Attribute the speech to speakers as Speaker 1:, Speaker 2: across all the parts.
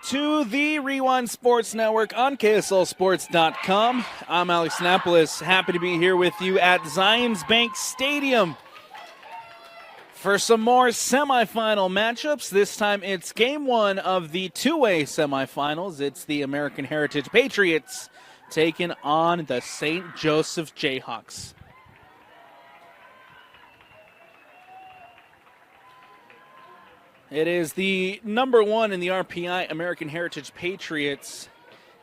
Speaker 1: To the Rewind Sports Network on KSLSports.com. I'm Alex Annapolis. Happy to be here with you at Zions Bank Stadium for some more semifinal matchups. This time it's game one of the two-way semifinals. It's the American Heritage Patriots taking on the St. Joseph Jayhawks. It is the number one in the RPI, American Heritage Patriots,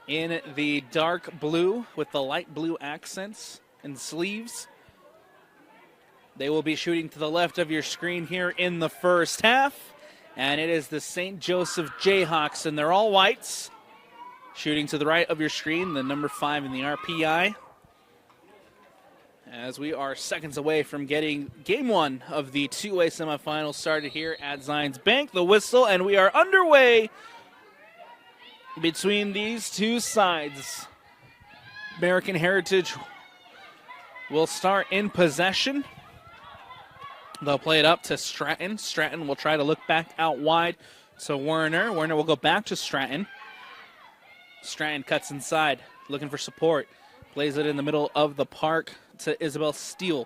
Speaker 1: in the dark blue with the light blue accents and sleeves. They will be shooting to the left of your screen here in the first half. And it is the St. Joseph Jayhawks, and they're all whites. Shooting to the right of your screen, the number 5 in the RPI. As we are seconds away from getting game one of the two-way semifinals started here at Zions Bank. The whistle, and we are underway between these two sides. American Heritage will start in possession. They'll play it up to Stratton. Stratton will try to look back out wide to Werner. Werner will go back to Stratton. Stratton cuts inside, looking for support. Plays it in the middle of the park to Isabel Steele.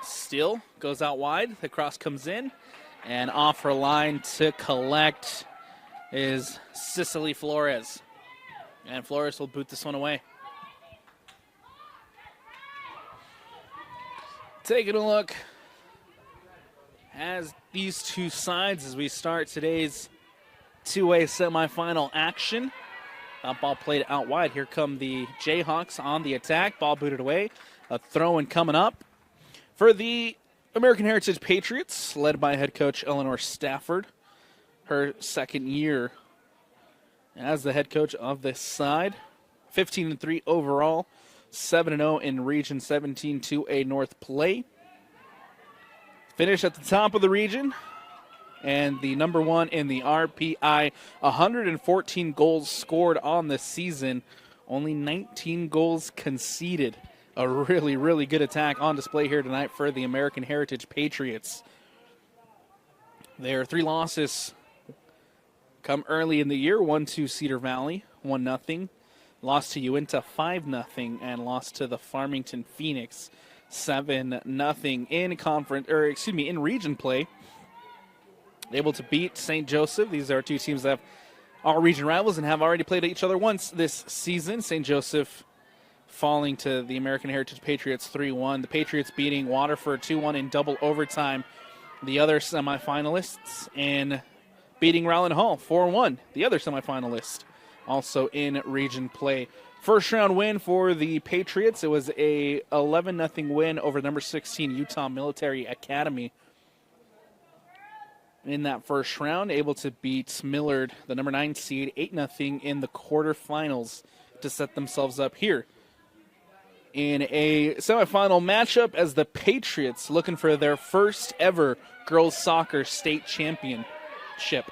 Speaker 1: Steele goes out wide. The cross comes in. And off her line to collect is Cicely Flores. And Flores will boot this one away. Taking a look as these two sides as we start today's two-way semifinal action. That ball played out wide. Here come the Jayhawks on the attack. Ball booted away. A throw-in coming up for the American Heritage Patriots, led by head coach Eleanor Stafford. Her second year as the head coach of this side. 15-3 overall. 7-0 in Region 17 2A North play. Finish at the top of the region. And the number one in the RPI, 114 goals scored on the season, only 19 goals conceded. A really, really good attack on display here tonight for the American Heritage Patriots. Their 3 losses come early in the year. 1-2 Cedar Valley, 1-0. Lost to Uinta 5-0, and lost to the Farmington Phoenix 7-0 in region play. Able to beat St. Joseph. These are two teams that are region rivals and have already played each other once this season. St. Joseph falling to the American Heritage Patriots 3-1. The Patriots beating Waterford 2-1 in double overtime. The other semifinalists, and beating Rowland Hall 4-1. The other semifinalist also in region play. First round win for the Patriots. It was a 11-0 win over number 16 Utah Military Academy. In that first round, able to beat Millard, the number 9 seed, 8-0 in the quarterfinals to set themselves up here in a semifinal matchup as the Patriots looking for their first ever girls soccer state championship.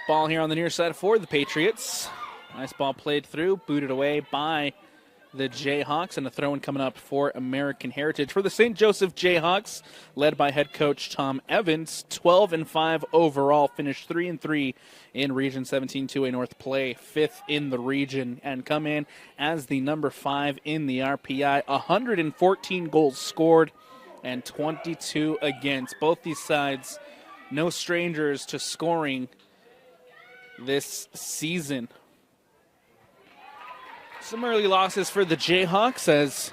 Speaker 1: Ball here on the near side for the Patriots. Nice ball played through, booted away by the Jayhawks, and a throw-in coming up for American Heritage. For the St. Joseph Jayhawks, led by head coach Tom Evans, 12-5 overall, finished 3-3 in Region 17 2A North play, 5th in the region, and come in as the number 5 in the RPI. 114 goals scored and 22 against. Both these sides, no strangers to scoring this season. Some early losses for the Jayhawks as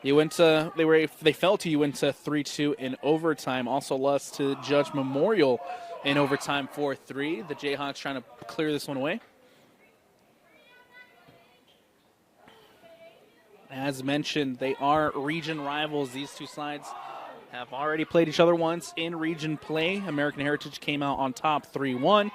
Speaker 1: they fell to Uinta 3-2 in overtime. Also lost to Judge Memorial in overtime 4-3. The Jayhawks trying to clear this one away. As mentioned, they are region rivals. These two sides have already played each other once in region play. American Heritage came out on top 3-1.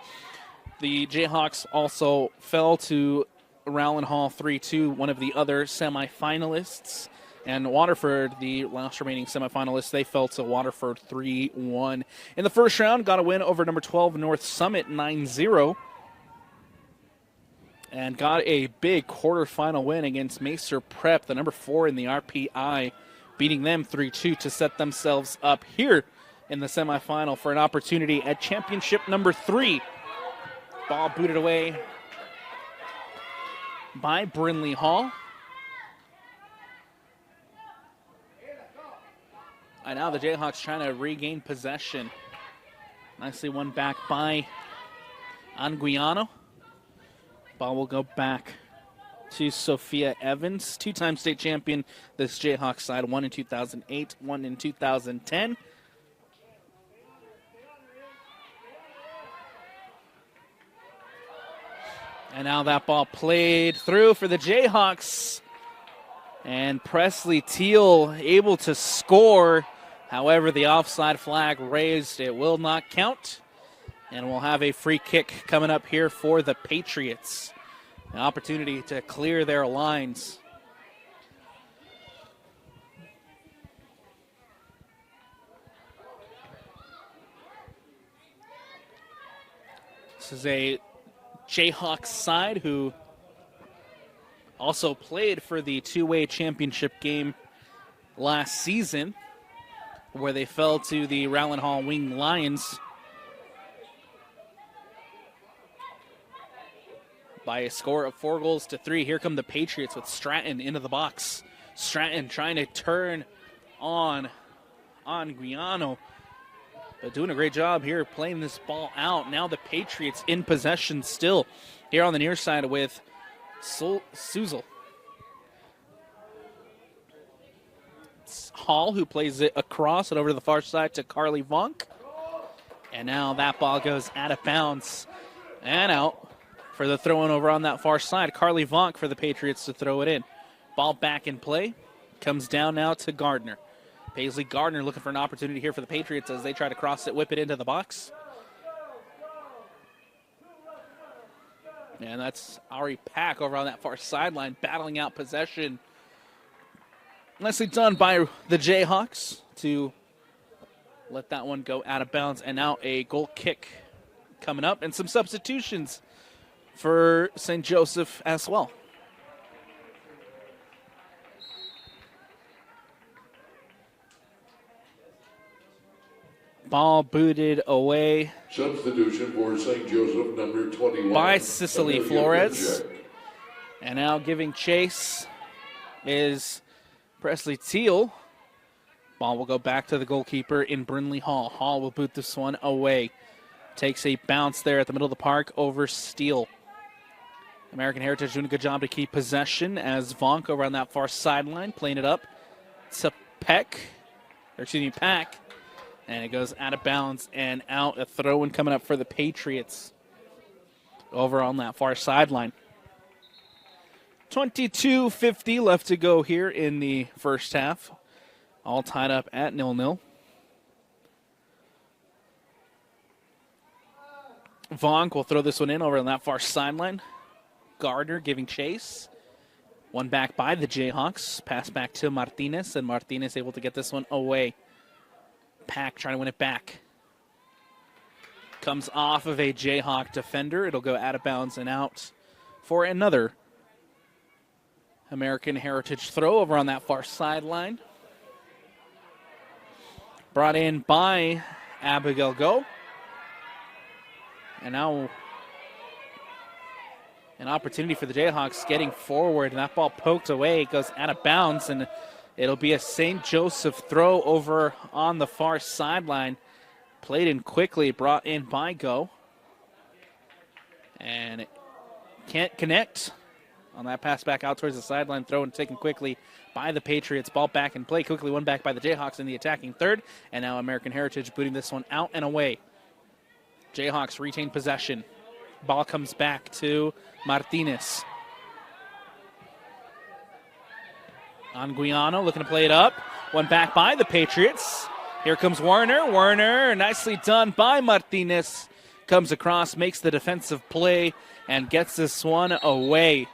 Speaker 1: The Jayhawks also fell to Rowland Hall 3-2, one of the other semifinalists. And Waterford, the last remaining semifinalists, they fell to Waterford 3-1. In the first round, got a win over number 12 North Summit 9-0. And got a big quarterfinal win against Macer Prep, the number 4 in the RPI, beating them 3-2 to set themselves up here in the semifinal for an opportunity at championship number 3. Ball booted away by Brindley Hall. And now the Jayhawks trying to regain possession. Nicely won back by Anguiano. Ball will go back to Sophia Evans, 2-time state champion this Jayhawks side, one in 2008, one in 2010. And now that ball played through for the Jayhawks. And Presley Teal able to score. However, the offside flag raised. It will not count. And we'll have a free kick coming up here for the Patriots. An opportunity to clear their lines. This is a Jayhawks side who also played for the two-way championship game last season, where they fell to the Rowland Hall Wing Lions by a score of 4-3. Here come the Patriots with Stratton into the box. Stratton trying to turn on Guiano, but doing a great job here playing this ball out. Now the Patriots in possession still here on the near side with Suzel. It's Hall who plays it across and over to the far side to Carly Vonk. And now that ball goes out of bounds and out for the throw-in over on that far side. Carly Vonk for the Patriots to throw it in. Ball back in play. Comes down now to Gardner. Paisley Gardner looking for an opportunity here for the Patriots as they try to cross it, whip it into the box. And that's Ari Pack over on that far sideline, battling out possession. Nicely done by the Jayhawks to let that one go out of bounds. And now a goal kick coming up and some substitutions for St. Joseph as well. Ball booted away.
Speaker 2: Substitution for St. Joseph, number 21.
Speaker 1: By Cicely Flores. And now giving chase is Presley Teal. Ball will go back to the goalkeeper in Brindley Hall. Hall will boot this one away. Takes a bounce there at the middle of the park over Steele. American Heritage doing a good job to keep possession as Vonk over on that far sideline, playing it up to Pack. And it goes out of bounds and out. A throw-in coming up for the Patriots over on that far sideline. 22:50 left to go here in the first half. All tied up at 0-0. Vonk will throw this one in over on that far sideline. Gardner giving chase. One back by the Jayhawks. Pass back to Martinez, and Martinez able to get this one away. Pack trying to win it back. Comes off of a Jayhawk defender. It'll go out of bounds and out for another American Heritage throw over on that far sideline. Brought in by Abigail Go. And now an opportunity for the Jayhawks getting forward. And that ball poked away. It goes out of bounds. And it'll be a St. Joseph throw over on the far sideline. Played in quickly. Brought in by Go. And it can't connect on that pass back out towards the sideline. Throw and taken quickly by the Patriots. Ball back in play. Quickly won back by the Jayhawks in the attacking third. And now American Heritage booting this one out and away. Jayhawks retain possession. Ball comes back to Martinez. Anguiano looking to play it up. One back by the Patriots. Here comes Werner. Werner, nicely done by Martinez. Comes across, makes the defensive play, and gets this one away.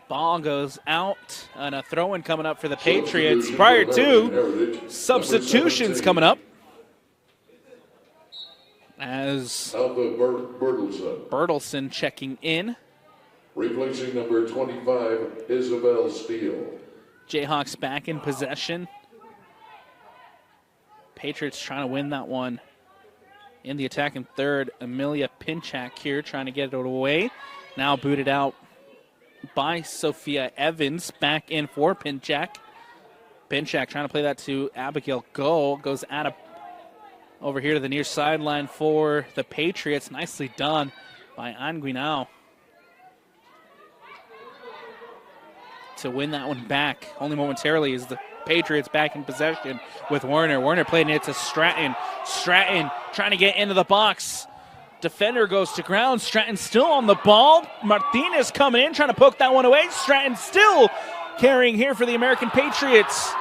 Speaker 1: Ball goes out, and a throw-in coming up for the Patriots. Prior to substitutions coming up. As Bertelson checking in.
Speaker 2: Replacing number 25, Isabel Steele.
Speaker 1: Jayhawks back in possession. Patriots trying to win that one. In the attacking third, Amelia Pinchak here trying to get it away. Now booted out by Sophia Evans. Back in for Pinchak. Pinchak trying to play that to Abigail Go. Goes out of over here to the near sideline for the Patriots. Nicely done by Anguinao to win that one back. Only momentarily is the Patriots back in possession with Werner. Werner playing it to Stratton. Stratton trying to get into the box. Defender goes to ground. Stratton still on the ball. Martinez coming in, trying to poke that one away. Stratton still carrying here for the American Patriots.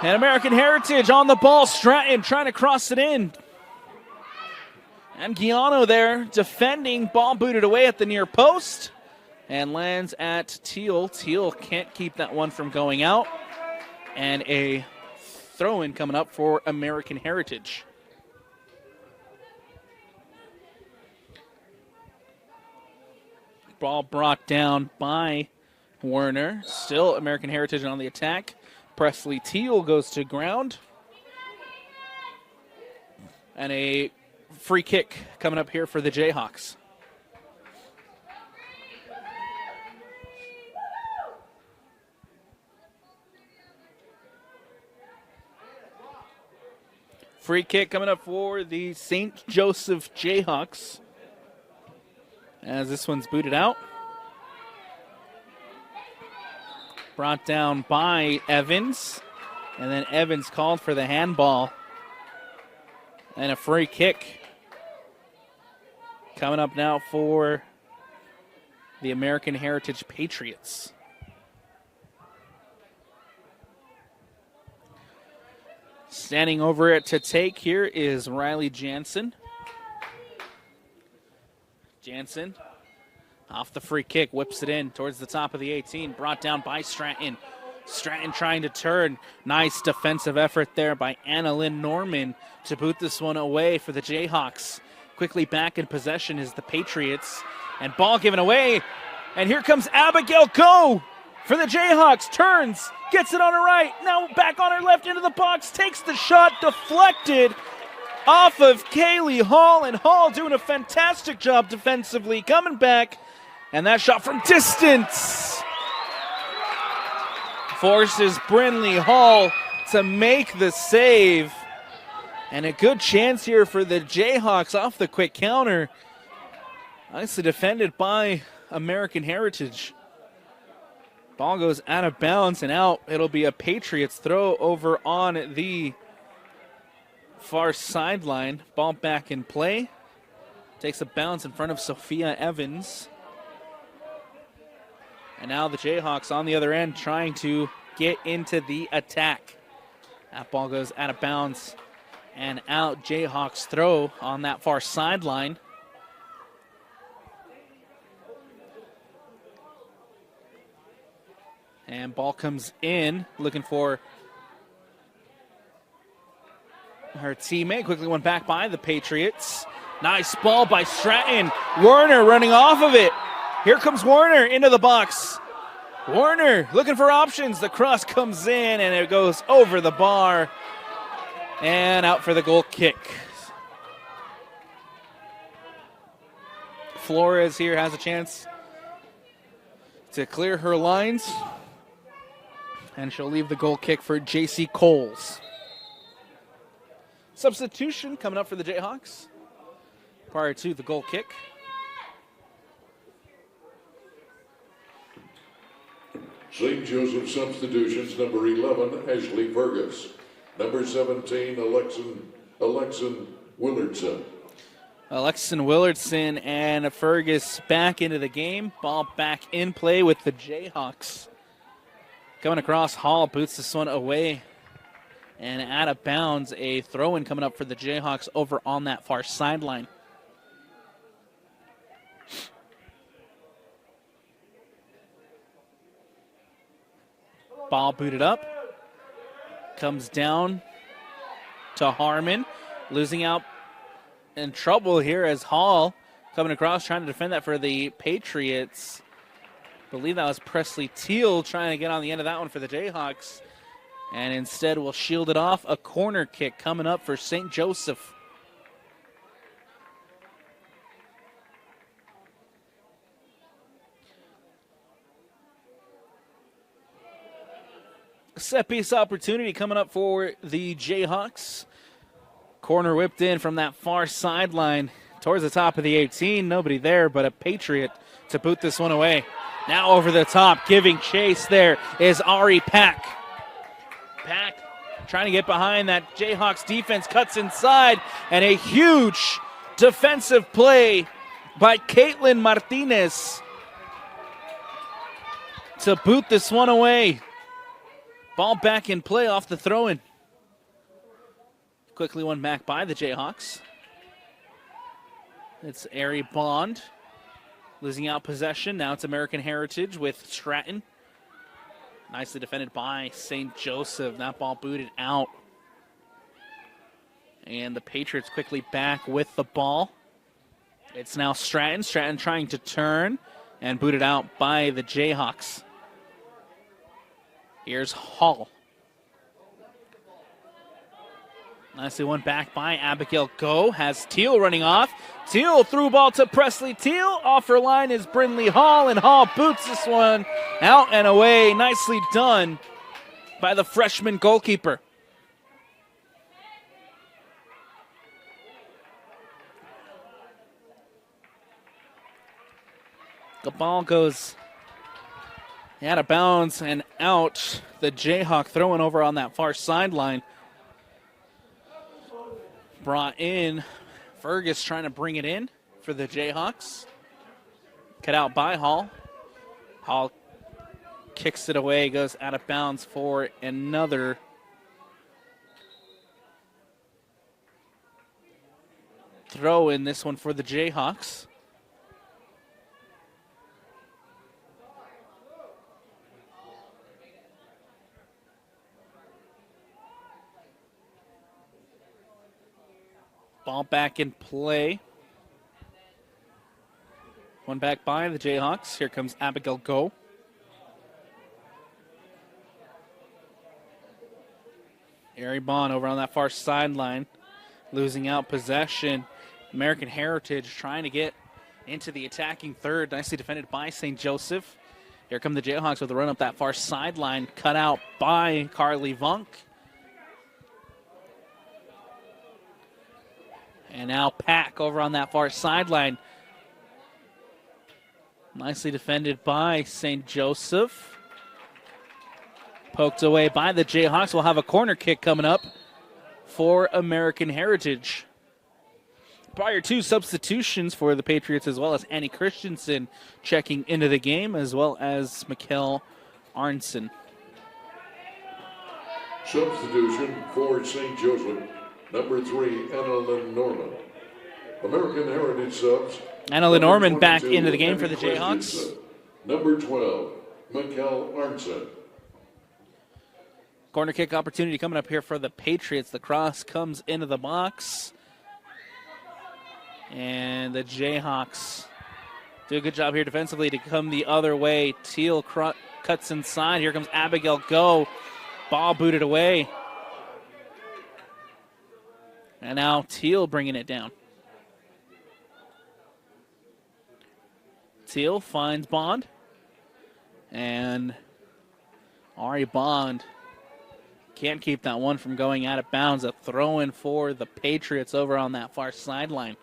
Speaker 1: And American Heritage on the ball. Stratton trying to cross it in. And Guiano there defending. Ball booted away at the near post. And lands at Teal. Teal can't keep that one from going out. And a throw-in coming up for American Heritage. Ball brought down by Werner. Still American Heritage on the attack. Presley Teal goes to ground. And a free kick coming up here for the Jayhawks. Free kick coming up for the St. Joseph Jayhawks. As this one's booted out. Brought down by Evans. And then Evans called for the handball. And a free kick coming up now for the American Heritage Patriots. Standing over it to take here is Riley Jansen. Jansen off the free kick, whips it in towards the top of the 18. Brought down by Stratton. Stratton trying to turn. Nice defensive effort there by Annalyn Norman to boot this one away for the Jayhawks. Quickly back in possession is the Patriots. And ball given away. And here comes Abigail Go for the Jayhawks. Turns, gets it on her right. Now back on her left into the box. Takes the shot, deflected off of Kaylee Hall. And Hall doing a fantastic job defensively. Coming back. And that shot from distance forces Brinley Hall to make the save. And a good chance here for the Jayhawks off the quick counter. Nicely defended by American Heritage. Ball goes out of bounds and out. It'll be a Patriots throw over on the far sideline. Ball back in play. Takes a bounce in front of Sophia Evans. And now the Jayhawks on the other end trying to get into the attack. That ball goes out of bounds and out. Jayhawks throw on that far sideline. And ball comes in, looking for her teammate. Quickly went back by the Patriots. Nice ball by Stratton. Werner running off of it. Here comes Werner into the box. Werner looking for options. The cross comes in and it goes over the bar and out for the goal kick. Flores here has a chance to clear her lines. And she'll leave the goal kick for J.C. Coles. Substitution coming up for the Jayhawks prior to the goal kick.
Speaker 2: St. Joseph substitutions, number 11, Ashley Fergus. Number 17, Alexin Willardson.
Speaker 1: Alexin Willardson and Fergus back into the game. Ball back in play with the Jayhawks. Coming across, Hall boots this one away. And out of bounds, a throw-in coming up for the Jayhawks over on that far sideline. Ball booted up. Comes down to Harmon. Losing out in trouble here as Hall coming across trying to defend that for the Patriots. I believe that was Presley Teal trying to get on the end of that one for the Jayhawks. And instead will shield it off. A corner kick coming up for St. Joseph. Set piece opportunity coming up for the Jayhawks. Corner whipped in from that far sideline towards the top of the 18. Nobody there but a Patriot to boot this one away. Now over the top, giving chase there is Ari Pack. Pack trying to get behind that Jayhawks defense, cuts inside, and a huge defensive play by Caitlin Martinez to boot this one away. Ball back in play off the throw-in. Quickly won back by the Jayhawks. It's Ari Bond losing out possession. Now it's American Heritage with Stratton. Nicely defended by St. Joseph. That ball booted out. And the Patriots quickly back with the ball. It's now Stratton. Stratton trying to turn and booted out by the Jayhawks. Here's Hall. Nicely won back by Abigail Go. Has Teal running off. Teal through ball to Presley Teal. Off her line is Brindley Hall, and Hall boots this one out and away. Nicely done by the freshman goalkeeper. The ball goes out of bounds and out. The Jayhawk throwing over on that far sideline. Brought in. Fergus trying to bring it in for the Jayhawks. Cut out by Hall. Hall kicks it away, goes out of bounds for another throw in this one for the Jayhawks. Ball back in play. One back by the Jayhawks. Here comes Abigail Go. Ari Bond over on that far sideline. Losing out possession. American Heritage trying to get into the attacking third. Nicely defended by St. Joseph. Here come the Jayhawks with a run up that far sideline. Cut out by Carly Vunk. And now Pack over on that far sideline. Nicely defended by St. Joseph. Poked away by the Jayhawks. We'll have a corner kick coming up for American Heritage. Prior to substitutions for the Patriots, as well as Annie Christensen checking into the game, as well as Mikkel Arnson.
Speaker 2: Substitution for St. Joseph. Number 3, Annalyn Norman. American Heritage subs.
Speaker 1: Annalyn Norman back into the game for the Jayhawks.
Speaker 2: Number 12, Mikkel Arnson.
Speaker 1: Corner kick opportunity coming up here for the Patriots. The cross comes into the box. And the Jayhawks do a good job here defensively to come the other way. Teal cuts inside. Here comes Abigail Go. Ball booted away. And now Teal bringing it down. Teal finds Bond. And Ari Bond can't keep that one from going out of bounds. A throw-in for the Patriots over on that far sideline.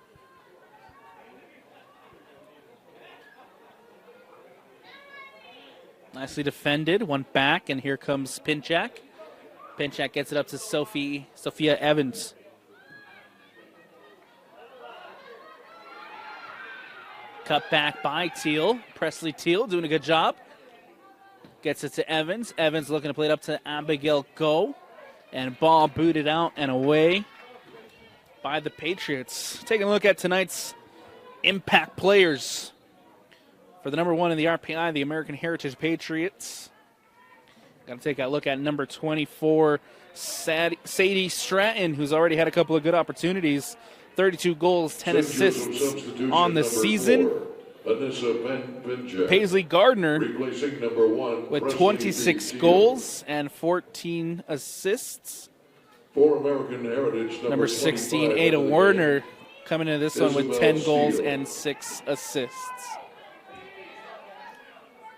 Speaker 1: Nicely defended. One back, and here comes Pinchak. Pinchak gets it up to Sophia Evans. Cut back by Teal. Presley Teal doing a good job. Gets it to Evans. Evans looking to play it up to Abigail Go. And ball booted out and away by the Patriots. Taking a look at tonight's impact players. For the number 1 in the RPI, the American Heritage Patriots. Got to take a look at number 24, Sadie Stratton, who's already had a couple of good opportunities. 32 goals, 10 assists on the season.
Speaker 2: Vanessa Pinchak.
Speaker 1: Paisley Gardner
Speaker 2: Replacing number 1
Speaker 1: with
Speaker 2: Presley
Speaker 1: 26
Speaker 2: D.
Speaker 1: goals and 14 assists.
Speaker 2: For American Heritage,
Speaker 1: Number 16,
Speaker 2: 25
Speaker 1: Ada
Speaker 2: into the
Speaker 1: Warner,
Speaker 2: game.
Speaker 1: coming into this one with
Speaker 2: Isabel
Speaker 1: 10 goals
Speaker 2: Steele.
Speaker 1: and 6 assists.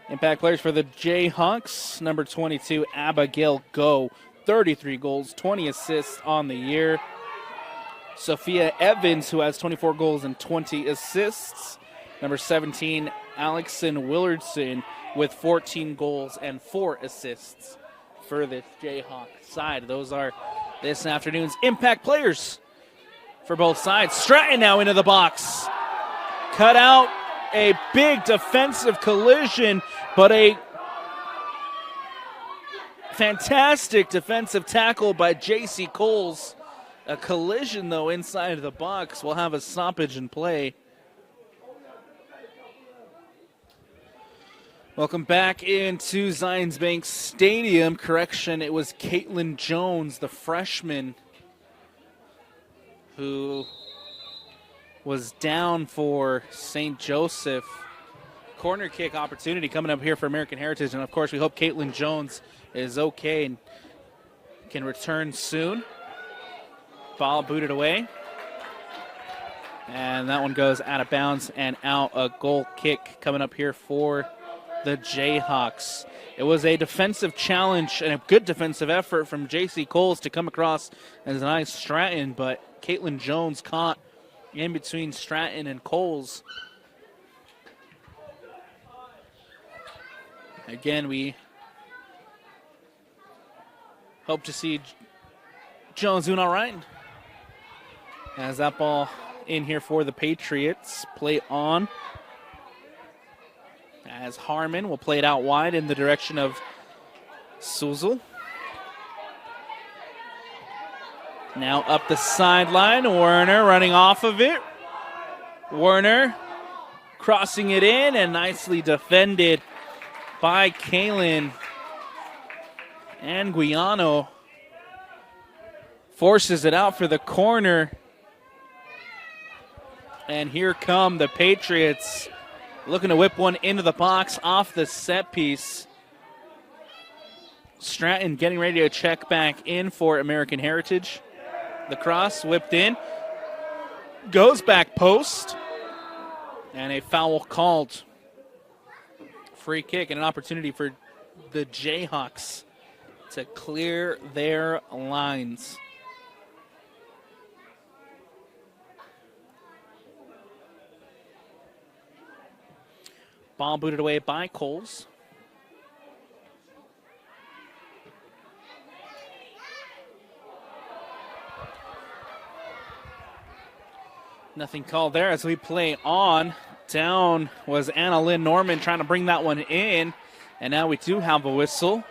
Speaker 1: Impact players for the Jayhawks, number 22, Abigail Go, 33 goals, 20 assists on the year. Sophia Evans, who has 24 goals and 20 assists. Number 17, Alexon Willardson, with 14 goals and 4 assists for the Jayhawk side. Those are this afternoon's impact players for both sides. Stratton now into the box. Cut out a big defensive collision, but a fantastic defensive tackle by J.C. Coles. A collision, though, inside of the box. We'll have a stoppage in play. Welcome back into Zions Bank Stadium. Correction, it was Caitlin Jones, the freshman, who was down for St. Joseph. Corner kick opportunity coming up here for American Heritage. And, of course, we hope Caitlin Jones is okay and can return soon. Ball booted away. And that one goes out of bounds and out. A goal kick coming up here for the Jayhawks. It was a defensive challenge and a good defensive effort from J.C. Coles to come across as a nice Stratton, but Caitlin Jones caught in between Stratton and Coles. Again, we hope to see Jones doing all right. As that ball in here for the Patriots. Play on. As Harmon will play it out wide in the direction of Suzel. Now up the sideline. Werner running off of it. Werner crossing it in and nicely defended by Kaylin. And Guiano forces it out for the corner. And here come the Patriots looking to whip one into the box off the set piece. Stratton getting ready to check back in for American Heritage. The cross whipped in. Goes back post. And a foul called. Free kick and an opportunity for the Jayhawks to clear their lines. Ball booted away by Coles. Nothing called there as we play on. Down was Anna Lynn Norman trying to bring that one in. And now we do have a whistle.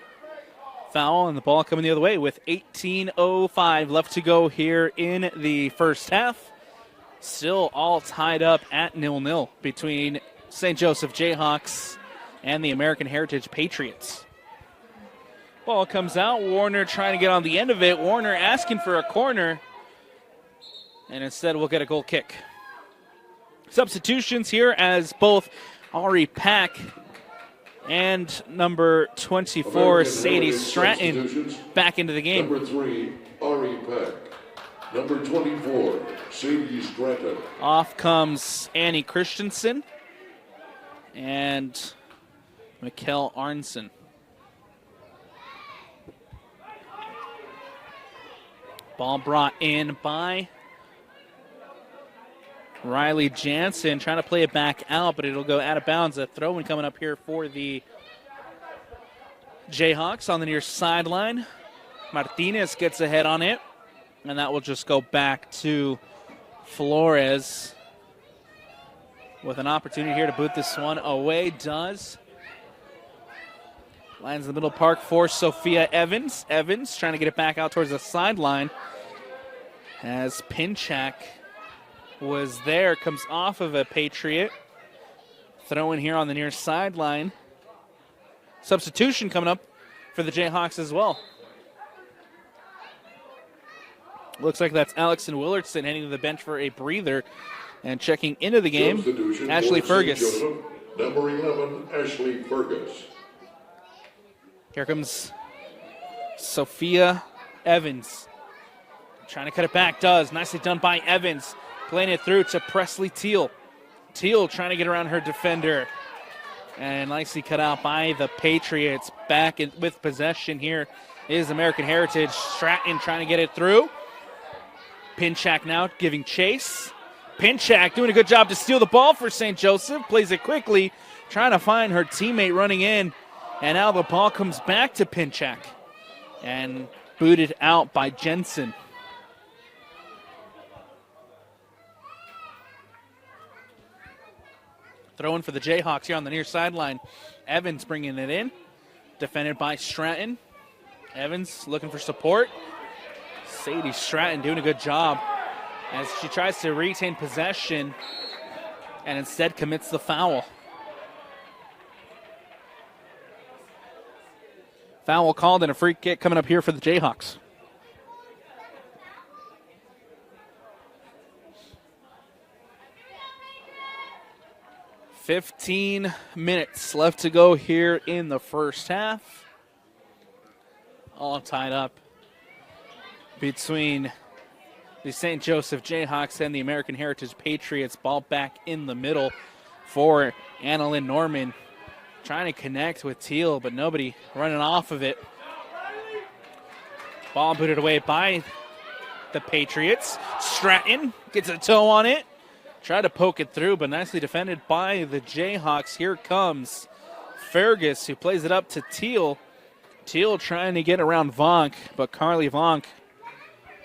Speaker 1: Foul and the ball coming the other way with 18:05 left to go here in the first half. Still all tied up at 0-0 between St. Joseph Jayhawks and the American Heritage Patriots. Ball comes out. Warner trying to get on the end of it. Warner asking for a corner. And instead we'll get a goal kick. Substitutions here as both Ari Pack and number 24,
Speaker 2: American
Speaker 1: Sadie
Speaker 2: Heritage
Speaker 1: Stratton,
Speaker 2: substitutions.
Speaker 1: back into the game.
Speaker 2: Number 3, Ari Peck. Number 24, Sadie Stratton.
Speaker 1: Off comes Annie Christensen and Mikkel Arnson. Ball brought in by Riley Jansen, trying to play it back out, but it'll go out of bounds. A throw-in coming up here for the Jayhawks on the near sideline. Martinez gets ahead on it, and that will just go back to Flores with an opportunity here to boot this one away. Does. Lands in the middle park for Sophia Evans. Evans trying to get it back out towards the sideline as Pinchak was there, comes off of a Patriot. Throw in here on the near sideline. Substitution coming up for the Jayhawks as well. Looks like that's Alex and Willardson heading to the bench for a breather. And checking into the game, Ashley Fergus.
Speaker 2: Joseph, number 11, Ashley Fergus.
Speaker 1: Here comes Sophia Evans. Trying to cut it back, does. Nicely done by Evans. Playing it through to Presley Teal. Teal trying to get around her defender. And nicely cut out by the Patriots. Back with possession here is American Heritage. Stratton trying to get it through. Pinchak now giving chase. Pinchak doing a good job to steal the ball for St. Joseph. Plays it quickly, trying to find her teammate running in. And now the ball comes back to Pinchak. And booted out by Jensen. Throwing for the Jayhawks here on the near sideline. Evans bringing it in. Defended by Stratton. Evans looking for support. Sadie Stratton doing a good job as she tries to retain possession and instead commits the foul. Foul called and a free kick coming up here for the Jayhawks. "15 minutes left to go here in the first half. All tied up between the St. Joseph Jayhawks and the American Heritage Patriots. Ball back in the middle for Annalyn Norman. Trying to connect with Teal, but nobody running off of it. Ball booted away by the Patriots. Stratton gets a toe on it. Tried to poke it through, but nicely defended by the Jayhawks. Here comes Fergus, who plays it up to Teal. Teal trying to get around Vonk, but Carly Vonk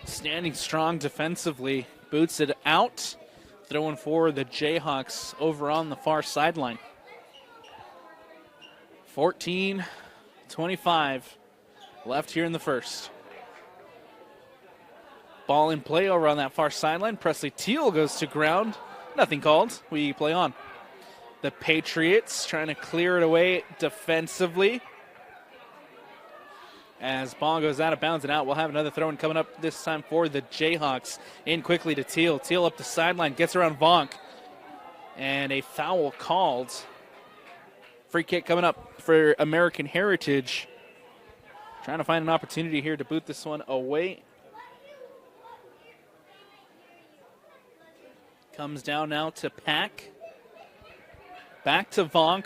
Speaker 1: standing strong defensively. Boots it out. Throwing for the Jayhawks over on the far sideline. 14-25 left here in the first. Ball in play over on that far sideline. Presley Teal goes to ground. Nothing called. We play on. The Patriots trying to clear it away defensively. As ball goes out of bounds and out, we'll have another throw-in coming up this time for the Jayhawks. In quickly to Teal. Teal up the sideline, gets around Vonk. And a foul called. Free kick coming up for American Heritage. Trying to find an opportunity here to boot this one away. Comes down now to Pack. Back to Vonk.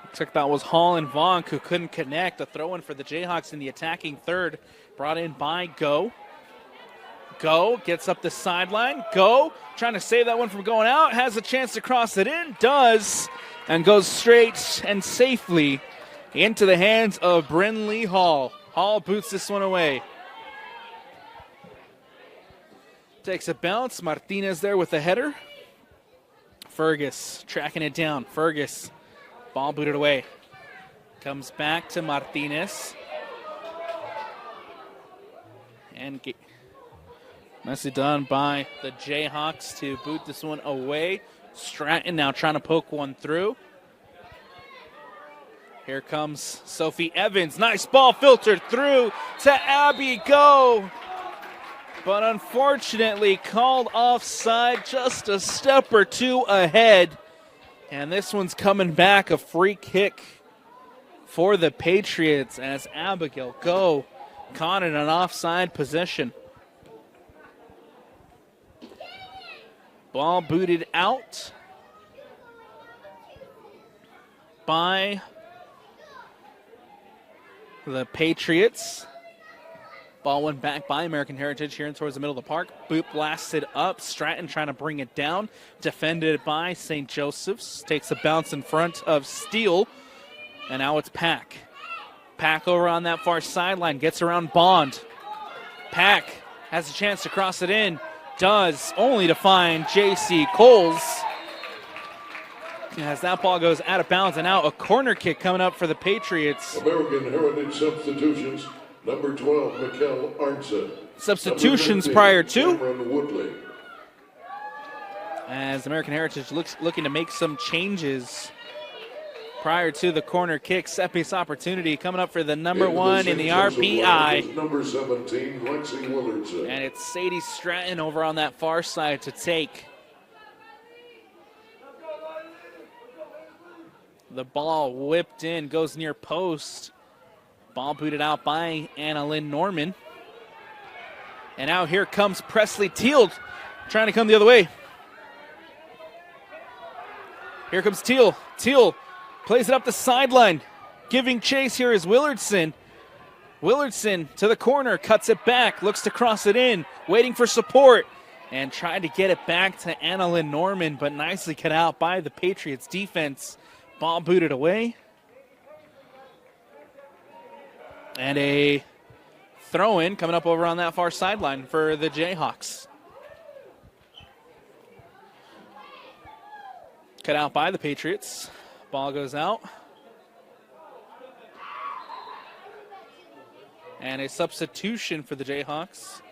Speaker 1: Looks like that was Hall and Vonk who couldn't connect. A throw-in for the Jayhawks in the attacking third. Brought in by Go. Go gets up the sideline. Go trying to save that one from going out. Has a chance to cross it in. Does. And goes straight and safely into the hands of Brinley Hall. Hall boots this one away. Takes a bounce. Martinez there with the header. Fergus tracking it down. Fergus. Ball booted away. Comes back to Martinez. And nicely done by the Jayhawks to boot this one away. Stratton now trying to poke one through. Here comes Sophie Evans. Nice ball filtered through to Abby Go. But unfortunately called offside, just a step or two ahead. And this one's coming back, a free kick for the Patriots as Abigail Go caught in an offside position. Ball booted out by the Patriots. Ball went back by American Heritage here towards the middle of the park. Boot blasted up. Stratton trying to bring it down. Defended by St. Joseph's. Takes a bounce in front of Steele. And now it's Pack. Pack over on that far sideline. Gets around Bond. Pack has a chance to cross it in. Does, only to find J.C. Coles. As that ball goes out of bounds, and now a corner kick coming up for the Patriots.
Speaker 2: American Heritage substitutions, number 12, Mikkel Arnson.
Speaker 1: Substitutions prior to.
Speaker 2: Cameron Woodley.
Speaker 1: As American Heritage looking to make some changes prior to the corner kick. Set piece opportunity coming up for the number one in the RPI.
Speaker 2: Number 17, Lexi Willardson.
Speaker 1: And it's Sadie Stratton over on that far side to take. The ball whipped in, goes near post. Ball booted out by Anna Lynn Norman. And now here comes Presley Teal trying to come the other way. Here comes Teal. Teal plays it up the sideline. Giving chase here is Willardson. Willardson to the corner, cuts it back, looks to cross it in, waiting for support, and tried to get it back to Anna Lynn Norman, but nicely cut out by the Patriots defense. Ball booted away. And a throw-in coming up over on that far sideline for the Jayhawks. Cut out by the Patriots. Ball goes out. And a substitution for the Jayhawks,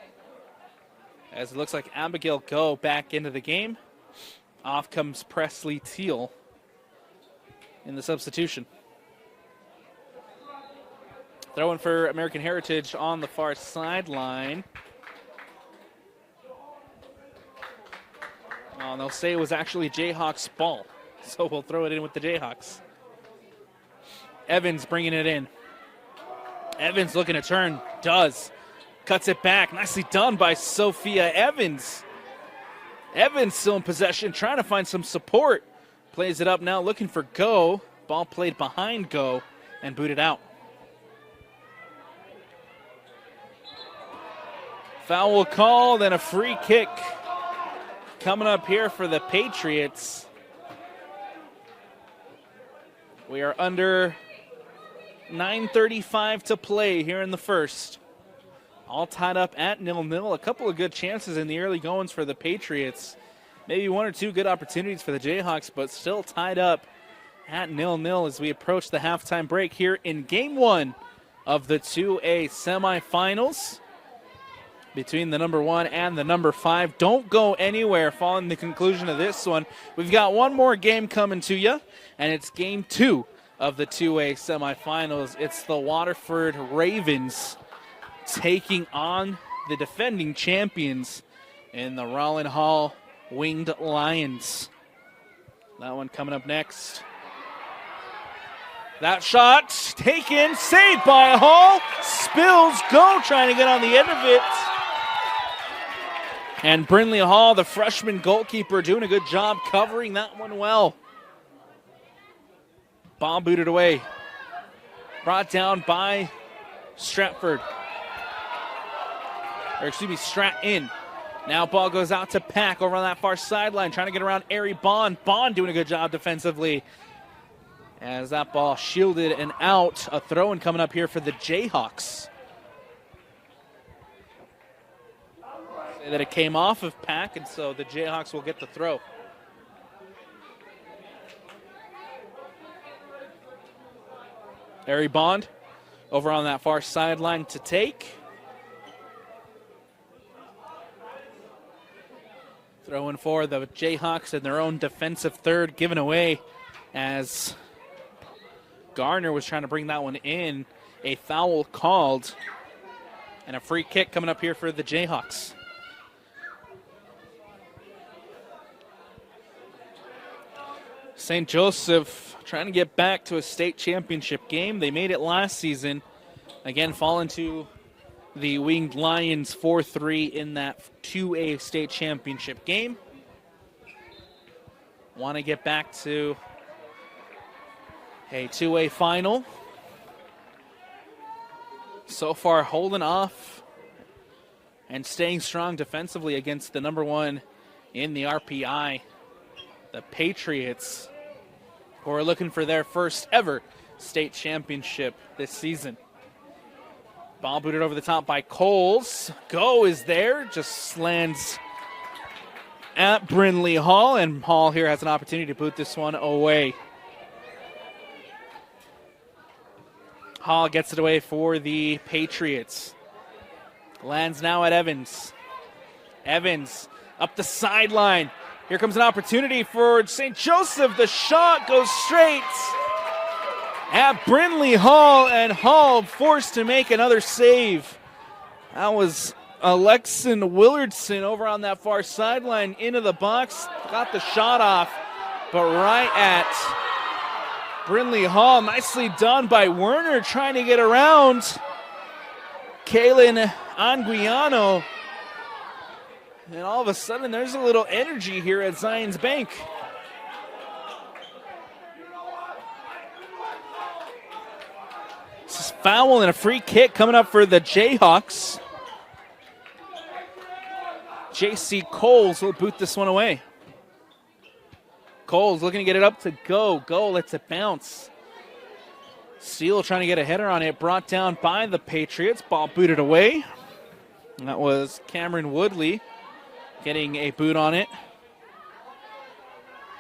Speaker 1: as it looks like Abigail Go back into the game. Off comes Presley Teal in the substitution. Throwing for American Heritage on the far sideline. And they'll say it was actually Jayhawks ball, so we'll throw it in with the Jayhawks. Evans bringing it in. Evans looking to turn, does. Cuts it back, nicely done by Sophia Evans. Evans still in possession, trying to find some support. Plays it up now, looking for Go. Ball played behind Go and booted out. Foul called and a free kick coming up here for the Patriots. We are under 9:35 to play here in the first. All tied up at 0-0. A couple of good chances in the early goings for the Patriots. Maybe one or two good opportunities for the Jayhawks, but still tied up at 0-0 as we approach the halftime break here in Game 1 of the 2A semifinals between the number 1 and the number 5. Don't go anywhere following the conclusion of this one. We've got one more game coming to you, and it's Game 2 of the 2A semifinals. It's the Waterford Ravens taking on the defending champions in the Rollin Hall Winged Lions. That one coming up next. That shot taken, saved by Hall. Spills Go trying to get on the end of it. And Brinley Hall, the freshman goalkeeper, doing a good job covering that one well. Ball booted away. Brought down by Stratford. Or excuse me, Stratton. Now ball goes out to Pack over on that far sideline, trying to get around Ari Bond. Bond doing a good job defensively. As that ball shielded and out. A throw-in coming up here for the Jayhawks. Say that it came off of Pack, and so the Jayhawks will get the throw. Ari Bond over on that far sideline to take. Throwing for the Jayhawks in their own defensive third, given away as Garner was trying to bring that one in. A foul called and a free kick coming up here for the Jayhawks. St. Joseph trying to get back to a state championship game. They made it last season. Again, falling to the Winged Lions 4-3 in that 2A state championship game. Want to get back to a 2A final. So far holding off and staying strong defensively against the number 1 in the RPI, the Patriots, who are looking for their first ever state championship this season. Ball booted over the top by Coles. Go is there, just lands at Brinley Hall, and Hall here has an opportunity to boot this one away. Hall gets it away for the Patriots. Lands now at Evans. Evans up the sideline. Here comes an opportunity for St. Joseph. The shot goes straight at Brindley Hall, and Hall forced to make another save. That was Alexon Willardson over on that far sideline into the box. Got the shot off, but right at Brindley Hall. Nicely done by Werner trying to get around Kalen Anguiano. And all of a sudden there's a little energy here at Zions Bank. This is foul and a free kick coming up for the Jayhawks. J.C. Coles will boot this one away. Coles looking to get it up to Go. Go lets it bounce. Steele trying to get a header on it. Brought down by the Patriots. Ball booted away. And that was Cameron Woodley getting a boot on it.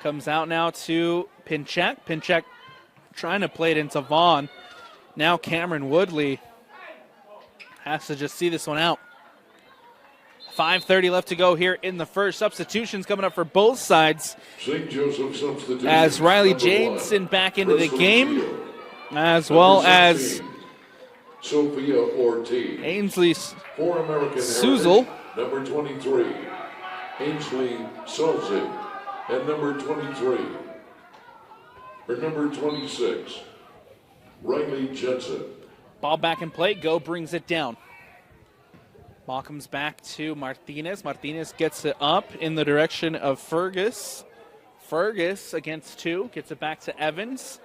Speaker 1: Comes out now to Pinchak. Pinchak trying to play it into Vaughn. Now Cameron Woodley has to just see this one out. 5:30 left to go here in the first. Substitutions coming up for both sides.
Speaker 2: St. Joseph substitution.
Speaker 1: As Riley Jameson back into the game, as well as
Speaker 2: Sophia Ortiz.
Speaker 1: Ainsley
Speaker 2: For American
Speaker 1: Suzel.
Speaker 2: Heritage, number 23. Ainsley Solzig. And number 23. Or number 26. Riley Jensen.
Speaker 1: Ball back in play. Go brings it down. Ball comes back to Martinez. Martinez gets it up in the direction of Fergus. Fergus against two. Gets it back to Evans.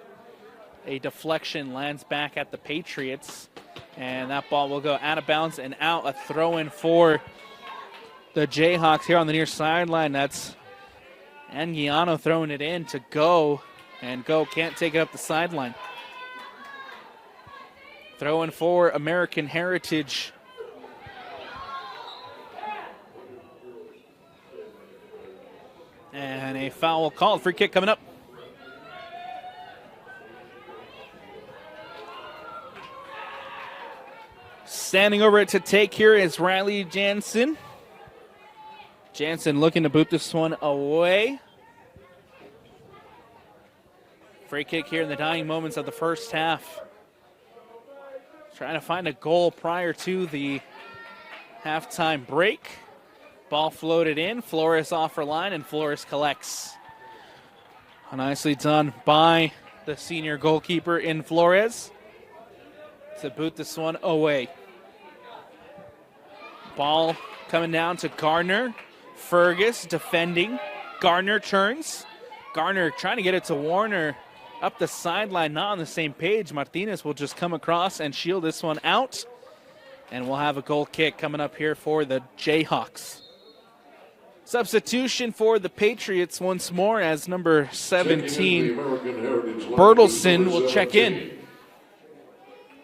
Speaker 1: A deflection lands back at the Patriots. And that ball will go out of bounds and out. A throw-in for the Jayhawks here on the near sideline. That's Anguiano throwing it in to Go. And Go can't take it up the sideline. Throw-in for American Heritage. And a foul called. Free kick coming up. Standing over it to take here is Riley Jansen. Jansen looking to boot this one away. Free kick here in the dying moments of the first half. Trying to find a goal prior to the halftime break. Ball floated in, Flores off her line, and Flores collects. Nicely done by the senior goalkeeper in Flores to boot this one away. Ball coming down to Gardner. Fergus defending. Gardner turns. Gardner trying to get it to Warner up the sideline, not on the same page. Martinez will just come across and shield this one out. And we'll have a goal kick coming up here for the Jayhawks. Substitution for the Patriots once more as number 17, Bertelson, will check in.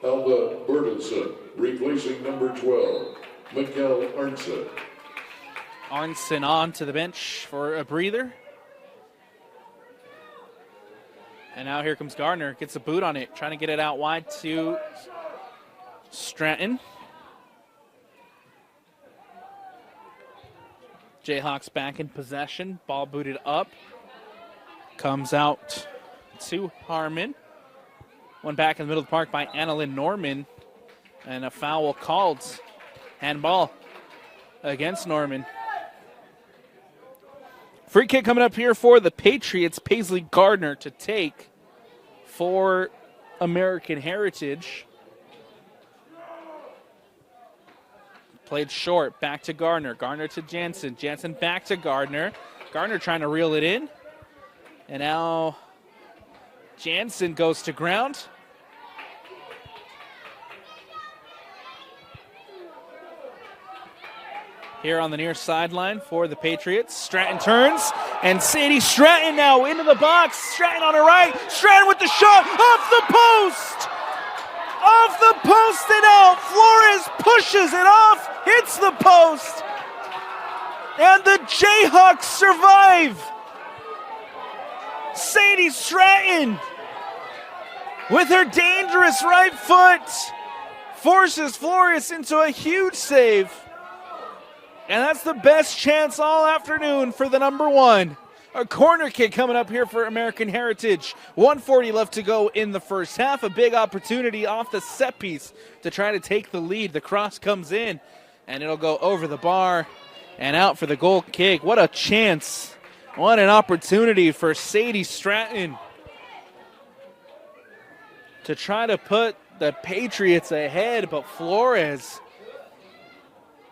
Speaker 2: Alba Bertelson, replacing number 12, Mikael Arnson.
Speaker 1: Arnson on to the bench for a breather. And now here comes Gardner, gets a boot on it, trying to get it out wide to Stratton. Jayhawks back in possession. Ball booted up. Comes out to Harmon. One back in the middle of the park by Annalyn Norman. And a foul called. Handball against Norman. Free kick coming up here for the Patriots. Paisley Gardner to take for American Heritage. Played short, back to Gardner. Gardner to Jansen. Jansen back to Gardner. Gardner trying to reel it in. And now Jansen goes to ground. Here on the near sideline for the Patriots. Stratton turns, and Sadie Stratton now into the box. Stratton on her right. Stratton with the shot off the post. Off the post and out. Flores pushes it off, hits the post, and the Jayhawks survive. Sadie Stratton with her dangerous right foot forces Flores into a huge save. And that's the best chance all afternoon for the number one. A corner kick coming up here for American Heritage. 1:40 left to go in the first half. A big opportunity off the set piece to try to take the lead. The cross comes in, and it'll go over the bar and out for the goal kick. What a chance. What an opportunity for Sadie Stratton to try to put the Patriots ahead, but Flores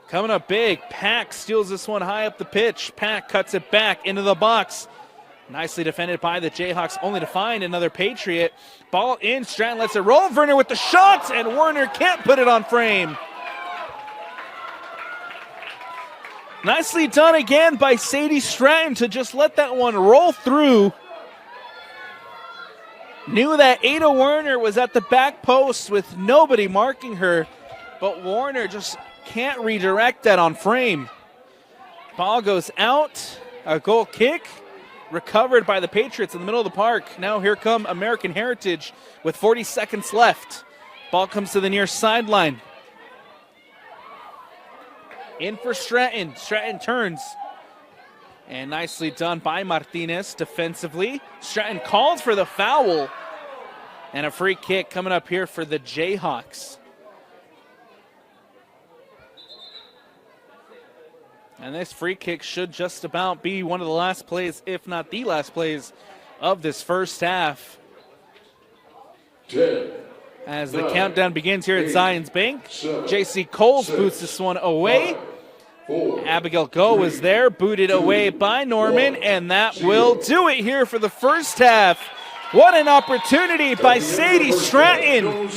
Speaker 1: coming up big. Pack steals this one high up the pitch. Pack cuts it back into the box. Nicely defended by the Jayhawks, only to find another Patriot. Ball in, Stratton lets it roll. Werner with the shot, and Werner can't put it on frame. Nicely done again by Sadie Stratton to just let that one roll through. Knew that Ada Werner was at the back post with nobody marking her, but Werner just can't redirect that on frame. Ball goes out, a goal kick, recovered by the Patriots in the middle of the park. Now here come American Heritage with 40 seconds left. Ball comes to the near sideline. In for Stratton. Stratton turns. And nicely done by Martinez defensively. Stratton called for the foul. And a free kick coming up here for the Jayhawks. And this free kick should just about be one of the last plays, if not the last plays, of this first half.
Speaker 2: 10,
Speaker 1: as the
Speaker 2: 9,
Speaker 1: countdown begins here
Speaker 2: 8,
Speaker 1: at Zions Bank.
Speaker 2: 7,
Speaker 1: J.C. Coles
Speaker 2: 6,
Speaker 1: boots this one away.
Speaker 2: 5, 4,
Speaker 1: Abigail Go
Speaker 2: 3,
Speaker 1: was there, booted
Speaker 2: 2,
Speaker 1: away by Norman,
Speaker 2: 1,
Speaker 1: and that
Speaker 2: 0.
Speaker 1: will do it here for the first half. What an opportunity by Sadie Stratton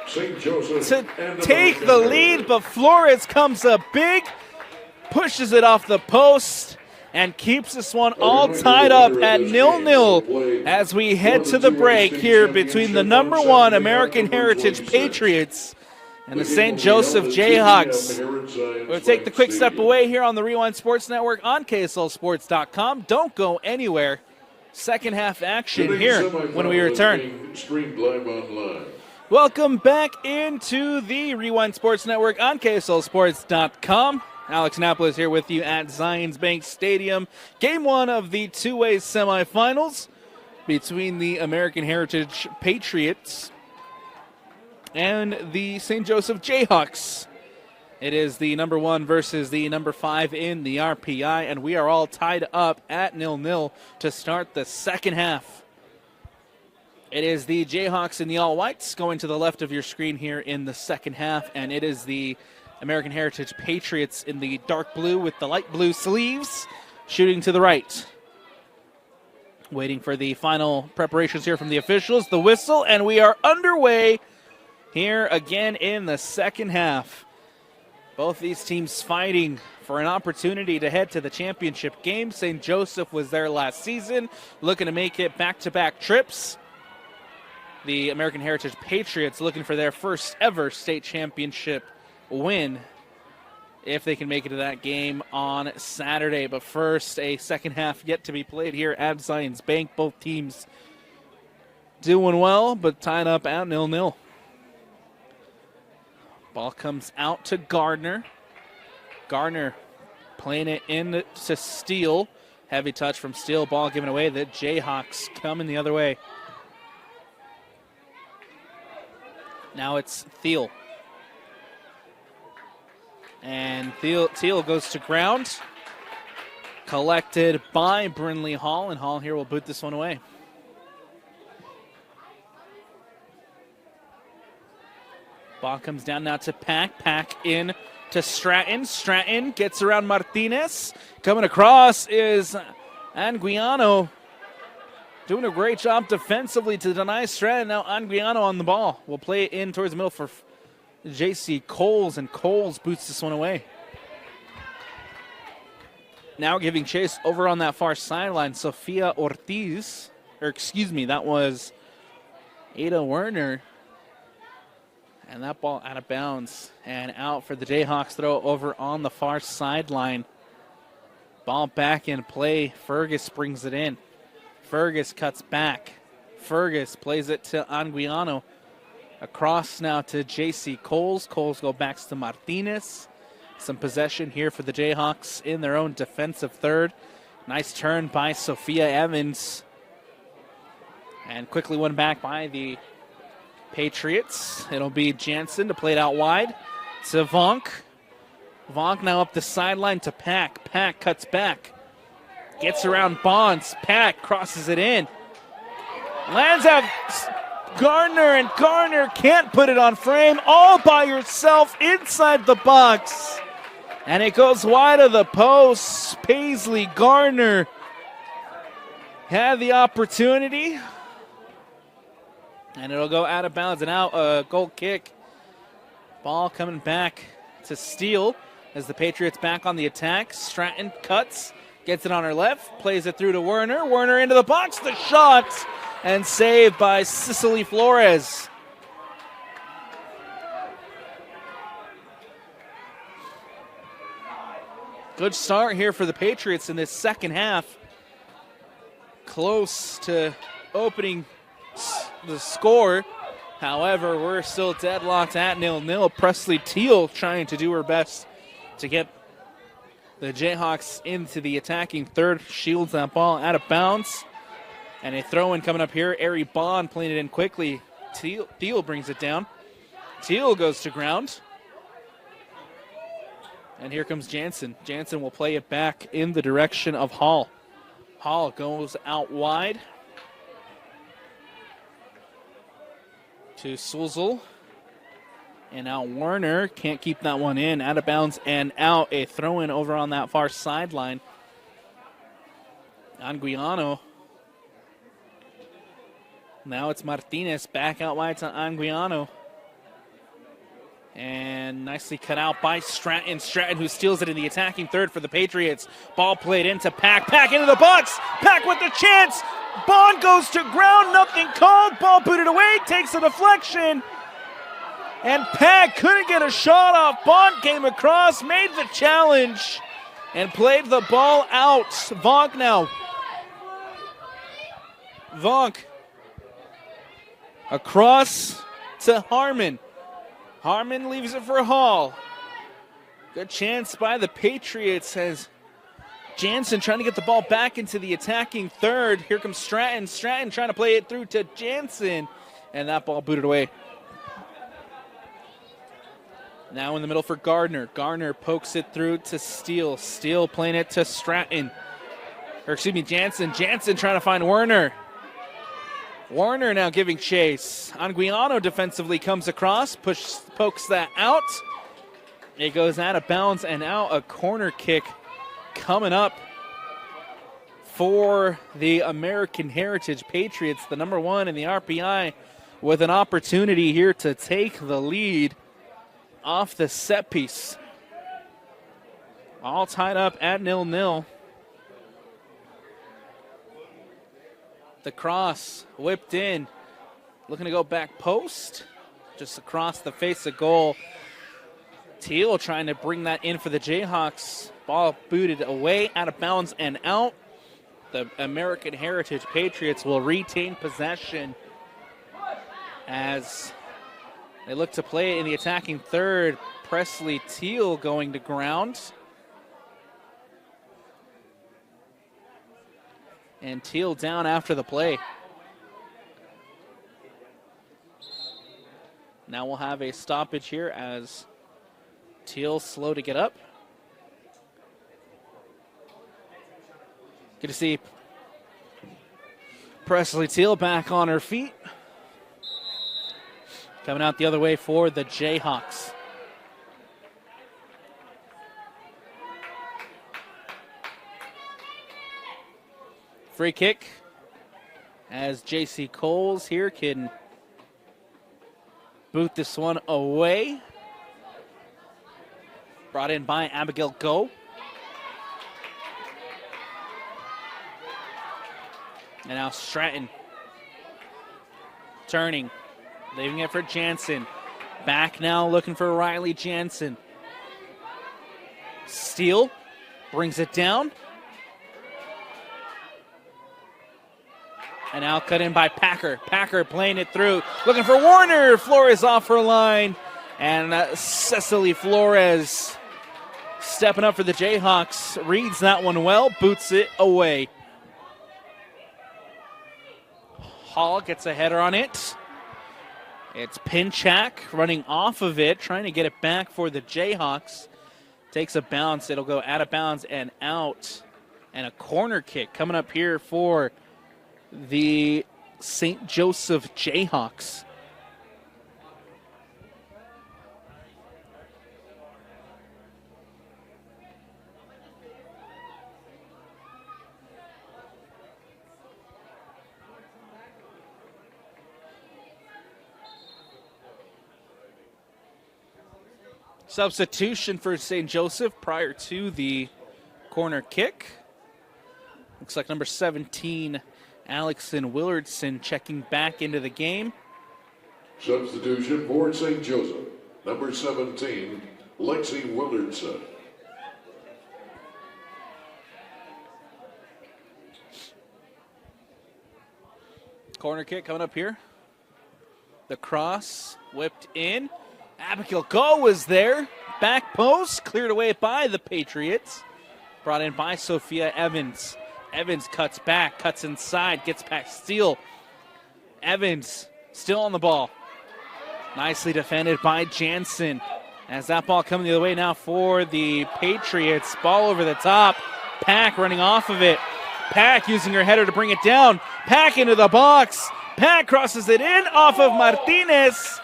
Speaker 1: to take the lead, but Flores comes up big, pushes it off the post, and keeps this one all tied up at 0-0 as we head to the break here between the number 1 American Heritage Patriots and the St. Joseph Jayhawks. We'll take the quick step away here on the Rewind Sports Network on KSLSports.com. Don't go anywhere. Second half action here when we return.
Speaker 2: Streamed live online.
Speaker 1: Welcome back into the Rewind Sports Network on KSLSports.com. Alex Napoles here with you at Zions Bank Stadium. Game 1 of the two-way semifinals between the American Heritage Patriots and the St. Joseph Jayhawks. It is the number 1 versus the number 5 in the RPI, and we are all tied up at 0-0 to start the second half. It is the Jayhawks in the all-whites going to the left of your screen here in the second half, and it is the American Heritage Patriots in the dark blue with the light blue sleeves shooting to the right. Waiting for the final preparations here from the officials, the whistle, and we are underway here again in the second half. Both these teams fighting for an opportunity to head to the championship game. St. Joseph was there last season, looking to make it back-to-back trips. The American Heritage Patriots looking for their first ever state championship win if they can make it to that game on Saturday. But first, a second half yet to be played here at Zions Bank. Both teams doing well, but tied up at 0-0. Ball comes out to Gardner. Gardner playing it in to Steele. Heavy touch from Steele. Ball given away. The Jayhawks coming the other way. Now it's Thiel. And Thiel goes to ground. Collected by Brinley Hall. And Hall here will boot this one away. Ball comes down now to Pack. Pack in to Stratton. Stratton gets around Martinez. Coming across is Anguiano. Doing a great job defensively to deny Stratton. Now Anguiano on the ball. Will play it in towards the middle for J.C. Coles, and Coles boots this one away. Now giving chase over on that far sideline, Sofia Ortiz. That was Ada Werner. And that ball out of bounds and out for the Jayhawks throw over on the far sideline. Ball back in play. Fergus brings it in. Fergus cuts back. Fergus plays it to Anguiano. Across now to J.C. Coles. Coles go back to Martinez. Some possession here for the Jayhawks in their own defensive third. Nice turn by Sophia Evans. And quickly won back by the Patriots. It'll be Jansen to play it out wide to Vonk. Vonk now up the sideline to Pack. Pack cuts back. Gets around Bonds. Pack crosses it in. Lands out Gardner, and Gardner can't put it on frame all by herself inside the box. And it goes wide of the post. Paisley Gardner had the opportunity. And it'll go out of bounds and out. A goal kick. Ball coming back to Steele as the Patriots back on the attack. Stratton cuts. Gets it on her left. Plays it through to Werner. Werner into the box. The shot. And saved by Cicely Flores. Good start here for the Patriots in this second half. Close to opening the score. However, we're still deadlocked at 0-0. Presley Teal trying to do her best to get the Jayhawks into the attacking third. Shields that ball out of bounds. And a throw-in coming up here. Ari Bond playing it in quickly. Teal brings it down. Teal goes to ground. And here comes Jansen. Jansen will play it back in the direction of Hall. Hall goes out wide to Sulzel. And now Werner can't keep that one in. Out of bounds and out. A throw-in over on that far sideline. Anguiano. Now it's Martinez back out wide to Anguiano. And nicely cut out by Stratton. Stratton who steals it in the attacking third for the Patriots. Ball played into Pack. Pack into the box. Pack with the chance. Bond goes to ground. Nothing called. Ball booted away. Takes a deflection. And Pack couldn't get a shot off. Bond came across, made the challenge, and played the ball out. Vonk now. Vonk. Across to Harmon. Harmon leaves it for Hall. Good chance by the Patriots as Jansen trying to get the ball back into the attacking third. Here comes Stratton. Stratton trying to play it through to Jansen. And that ball booted away. Now in the middle for Gardner. Gardner pokes it through to Steele. Steele playing it to Stratton. Jansen. Jansen trying to find Werner. Werner now giving chase. Anguiano defensively comes across, pokes that out. It goes out of bounds and out. A corner kick coming up for the American Heritage Patriots, the number one in the RPI, with an opportunity here to take the lead off the set piece. All tied up at 0-0. The cross whipped in, looking to go back post, just across the face of goal. Teal trying to bring that in for the Jayhawks. Ball booted away, out of bounds and out. The American Heritage Patriots will retain possession as they look to play it in the attacking third. Presley Teal going to ground. And Teal down after the play. Now we'll have a stoppage here as Teal slow to get up. Good to see Presley Teal back on her feet. Coming out the other way for the Jayhawks. Free kick as J.C. Coles here can boot this one away. Brought in by Abigail Go. And now Stratton turning, leaving it for Jansen. Back now looking for Riley Jansen. Steele brings it down. And now cut in by Packer. Packer playing it through. Looking for Warner. Flores off her line. And Cicely Flores stepping up for the Jayhawks. Reads that one well, boots it away. Hall gets a header on it. It's Pinchak running off of it, trying to get it back for the Jayhawks. Takes a bounce. It'll go out of bounds and out. And a corner kick coming up here for the St. Joseph Jayhawks. Substitution for St. Joseph prior to the corner kick. Looks like number 17, Alexson Willardson, checking back into the game.
Speaker 2: Substitution for St. Joseph, number 17, Lexi Willardson.
Speaker 1: Corner kick coming up here. The cross whipped in. Abigail Go was there. Back post cleared away by the Patriots. Brought in by Sophia Evans. Evans cuts back, cuts inside, gets past Steele. Evans still on the ball. Nicely defended by Jansen. As that ball coming the other way now for the Patriots. Ball over the top. Pack running off of it. Pack using her header to bring it down. Pack into the box. Pack crosses it in off of Martinez.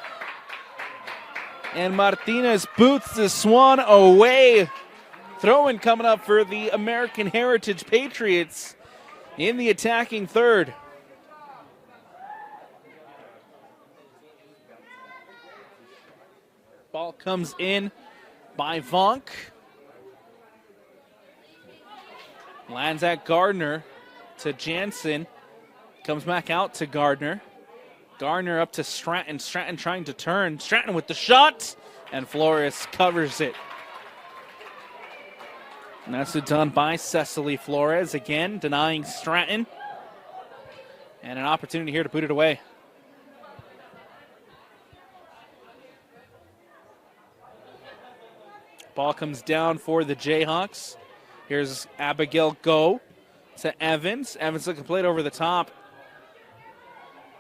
Speaker 1: And Martinez boots the Swan away. Throw-in coming up for the American Heritage Patriots in the attacking third. Ball comes in by Vonk. Lands at Gardner to Jansen. Comes back out to Gardner. Gardner up to Stratton. Stratton trying to turn. Stratton with the shot. And Flores covers it. And that's done by Cecily Flores. Again, denying Stratton. And an opportunity here to put it away. Ball comes down for the Jayhawks. Here's Abigail Go to Evans. Evans looking to play it over the top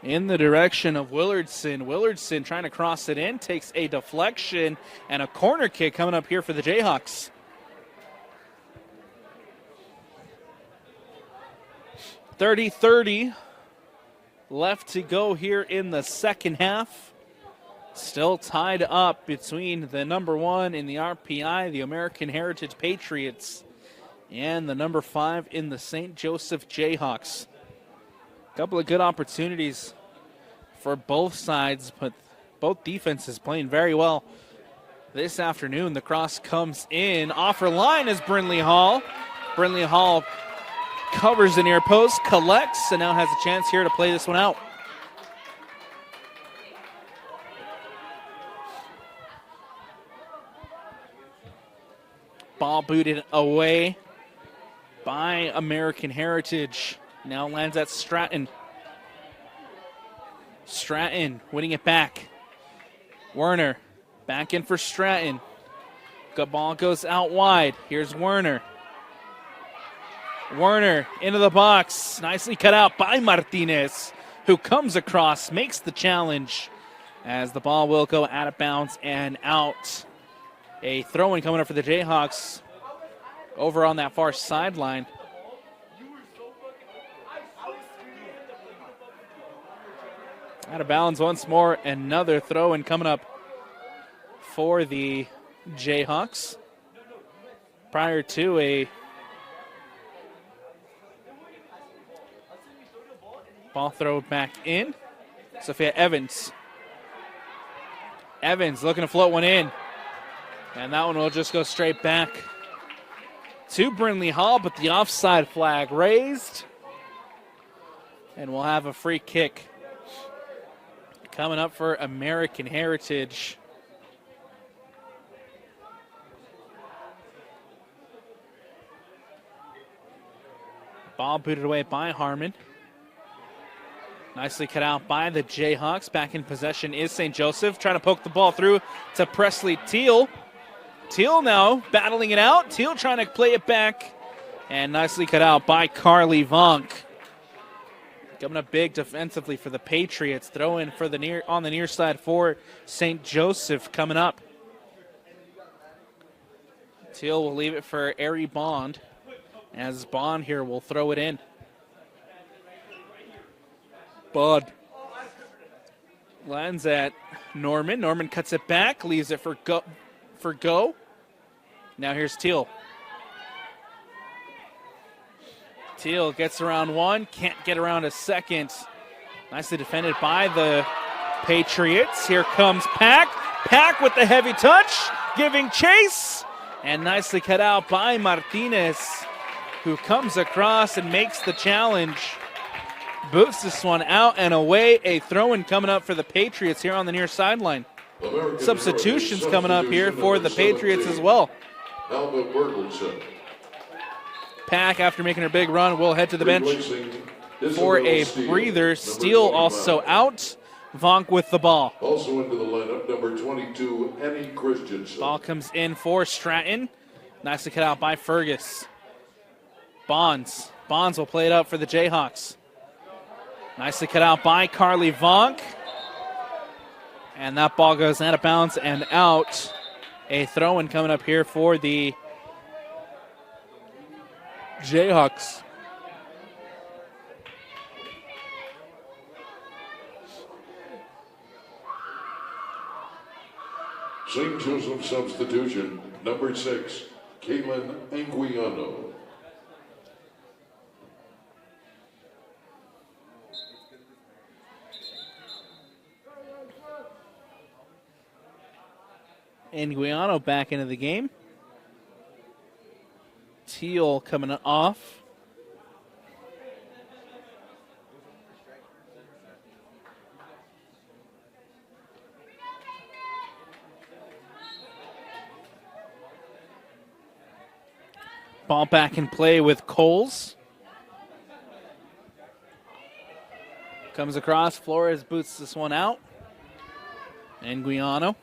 Speaker 1: in the direction of Willardson. Willardson trying to cross it in, takes a deflection, and a corner kick coming up here for the Jayhawks. 30-30 left to go here in the second half. Still tied up between the number 1 in the RPI, the American Heritage Patriots, and the number 5 in the St. Joseph Jayhawks. A couple of good opportunities for both sides, but both defenses playing very well this afternoon. The cross comes in. Off her line is Brinley Hall. Brinley Hall covers the near post, collects, and now has a chance here to play this one out. Ball booted away by American Heritage. Now lands at Stratton. Stratton winning it back. Werner back in for Stratton. The ball goes out wide. Here's Werner. Werner into the box. Nicely cut out by Martinez, who comes across, makes the challenge as the ball will go out of bounds and out. A throw-in coming up for the Jayhawks over on that far sideline. Out of bounds once more. Another throw-in coming up for the Jayhawks. Prior to a ball throw back in. Sophia Evans. Evans looking to float one in. And that one will just go straight back to Brinley Hall, but the offside flag raised. And we'll have a free kick coming up for American Heritage. Ball booted away by Harmon. Nicely cut out by the Jayhawks. Back in possession is St. Joseph. Trying to poke the ball through to Presley Teal. Teal now battling it out. Teal trying to play it back. And nicely cut out by Carly Vonk. Coming up big defensively for the Patriots. Throw in for on the near side for St. Joseph coming up. Teal will leave it for Ari Bond, as Bond here will throw it in. Bond lands at Norman. Norman cuts it back, leaves it for go. Now here's Teal. Teal gets around one, can't get around a second. Nicely defended by the Patriots. Here comes Pack. Pack with the heavy touch, giving chase. And nicely cut out by Martinez, who comes across and makes the challenge. Boots this one out and away. A throw-in coming up for the Patriots here on the near sideline. Substitutions coming up here for the Patriots as well.
Speaker 2: Alba Bertelsen.
Speaker 1: Pack, after making her big run, will head to the bench for a breather. Steele also out. Vonk with the ball.
Speaker 2: Also into the lineup, number 22, Annie Christensen.
Speaker 1: Ball comes in for Stratton. Nicely cut out by Fergus. Bonds will play it up for the Jayhawks. Nicely cut out by Carly Vonk. And that ball goes out of bounds and out. A throw-in coming up here for the Jayhawks.
Speaker 2: St. Joseph substitution, number 6, Caitlin Anguiano.
Speaker 1: Anguiano back into the game. Teal coming off. Ball back in play with Coles. Comes across. Flores boots this one out. Anguiano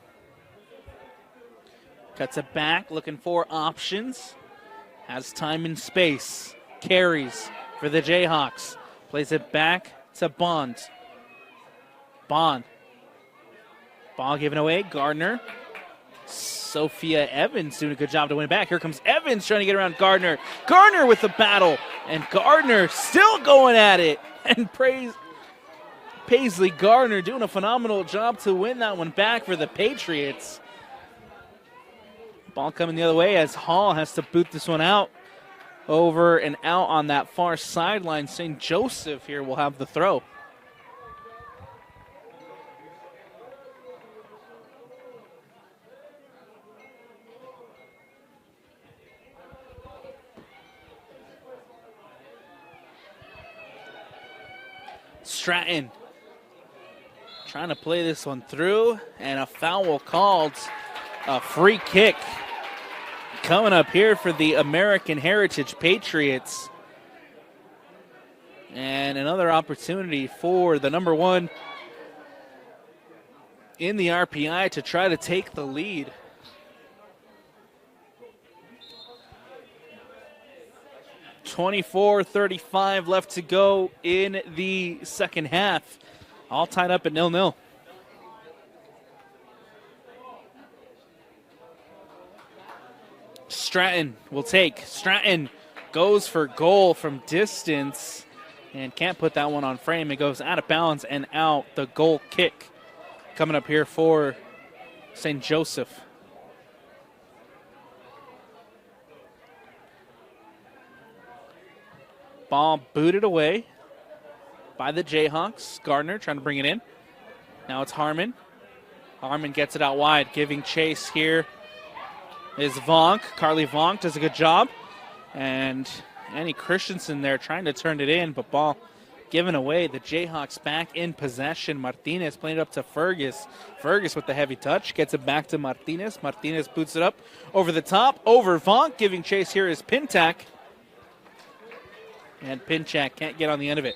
Speaker 1: cuts it back, looking for options. Has time and space. Carries for the Jayhawks. Plays it back to Bond. Ball given away. Gardner. Sophia Evans doing a good job to win it back. Here comes Evans trying to get around Gardner. Gardner with the battle. And Gardner still going at it. And Paisley Gardner doing a phenomenal job to win that one back for the Patriots. Ball coming the other way as Hall has to boot this one out. Over and out on that far sideline. St. Joseph here will have the throw. Stratton trying to play this one through, and a foul called. A free kick coming up here for the American Heritage Patriots. And another opportunity for the number 1 in the RPI to try to take the lead. .24-35 left to go in the second half. All tied up at 0-0. Stratton will take. Stratton goes for goal from distance and can't put that one on frame. It goes out of bounds and out. The goal kick coming up here for St. Joseph. Ball booted away by the Jayhawks. Gardner trying to bring it in. Now it's Harmon. Harmon gets it out wide, giving chase here is Vonk. Carly Vonk does a good job. And Annie Christensen there trying to turn it in, but ball given away. The Jayhawks back in possession. Martinez playing it up to Fergus. Fergus with the heavy touch. Gets it back to Martinez. Martinez boots it up over the top. Over Vonk. Giving chase here is Pintack. And Pinchak can't get on the end of it.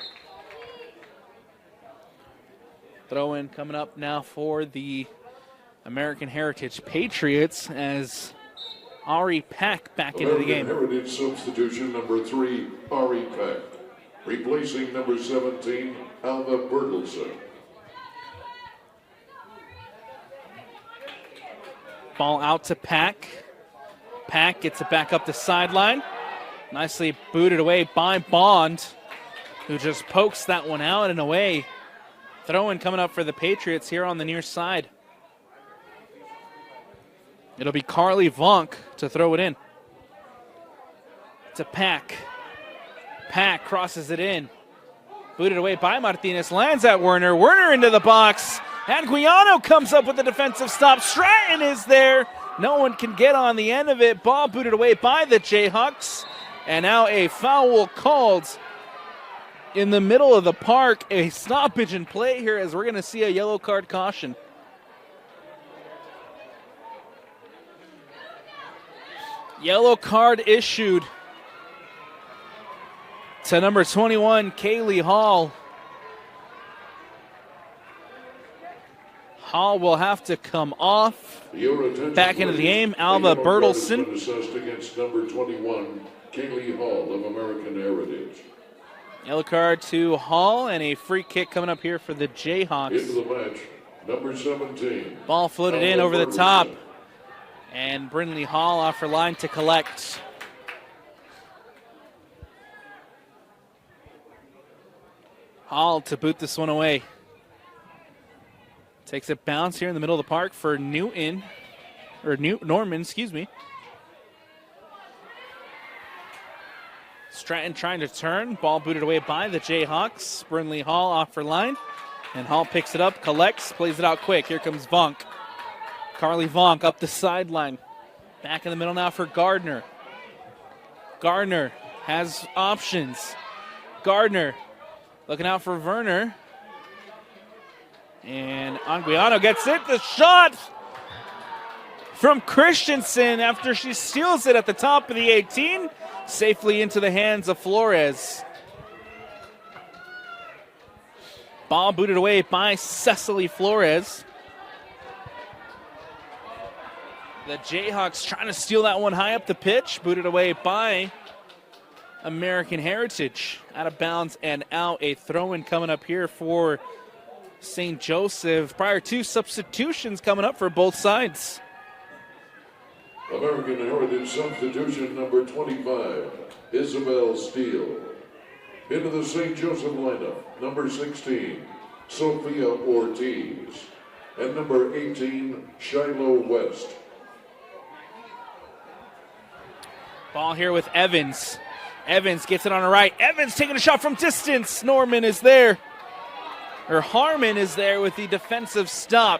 Speaker 1: Throw in coming up now for the American Heritage Patriots as Ari Pack back into the game.
Speaker 2: American Heritage substitution number 3, Ari Pack. Replacing number 17, Alva Bertelsen.
Speaker 1: Ball out to Pack. Pack gets it back up the sideline. Nicely booted away by Bond, who just pokes that one out and away. Throw-in coming up for the Patriots here on the near side. It'll be Carly Vonk to throw it in. To Pack. Pack crosses it in. Booted away by Martinez. Lands at Werner. Werner into the box. And Guiano comes up with the defensive stop. Stratton is there. No one can get on the end of it. Ball booted away by the Jayhawks. And now a foul called in the middle of the park. A stoppage in play here as we're going to see a yellow card caution. Yellow card issued to number 21, Kaylee Hall. Hall will have to come off. Back into the game, Alva Bertelsen.
Speaker 2: Assessed against number 21, Kaylee Hall of American Heritage.
Speaker 1: Yellow card to Hall and a free kick coming up here for the Jayhawks.
Speaker 2: Into the match, number 17.
Speaker 1: Ball floated in over the top. And Brindley Hall off her line to collect. Hall to boot this one away. Takes a bounce here in the middle of the park for Norman, excuse me. Stratton trying to turn. Ball booted away by the Jayhawks. Brindley Hall off her line. And Hall picks it up, collects, plays it out quick. Here comes Vonk. Carly Vonk up the sideline. Back in the middle now for Gardner. Gardner has options. Gardner looking out for Werner. And Anguiano gets it. The shot from Christensen after she steals it at the top of the 18. Safely into the hands of Flores. Ball booted away by Cecily Flores. The Jayhawks trying to steal that one high up the pitch. Booted away by American Heritage. Out of bounds and out. A throw-in coming up here for St. Joseph. Prior to substitutions coming up for both sides.
Speaker 2: American Heritage substitution number 25, Isabel Steele. Into the St. Joseph lineup, number 16, Sophia Ortiz. And number 18, Shiloh West.
Speaker 1: Ball here with Evans. Evans gets it on the right. Evans taking a shot from distance. Norman is there. Or Harmon is there with the defensive stop.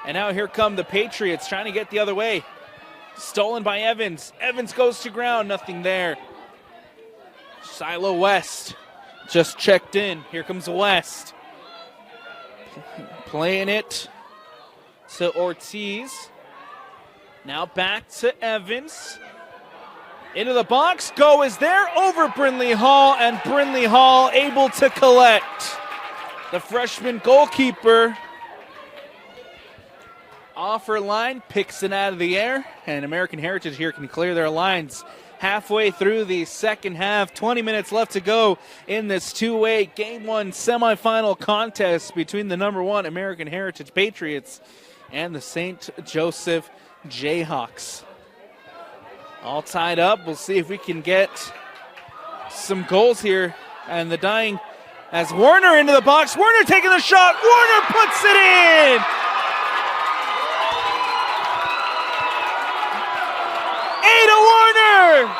Speaker 1: And now here come the Patriots trying to get the other way. Stolen by Evans. Evans goes to ground. Nothing there. Shiloh West just checked in. Here comes West. Playing it to Ortiz. Now back to Evans. Into the box. Go is there over Brindley Hall. And Brindley Hall able to collect. The freshman goalkeeper off her line, picks it out of the air, and American Heritage here can clear their lines halfway through the second half. 20 minutes left to go in this two-way Game 1 semifinal contest between the number 1 American Heritage Patriots and the St. Joseph Jayhawks. All tied up. We'll see if we can get some goals here. And the dying as Werner into the box. Werner taking the shot. Werner puts it in. Ada Werner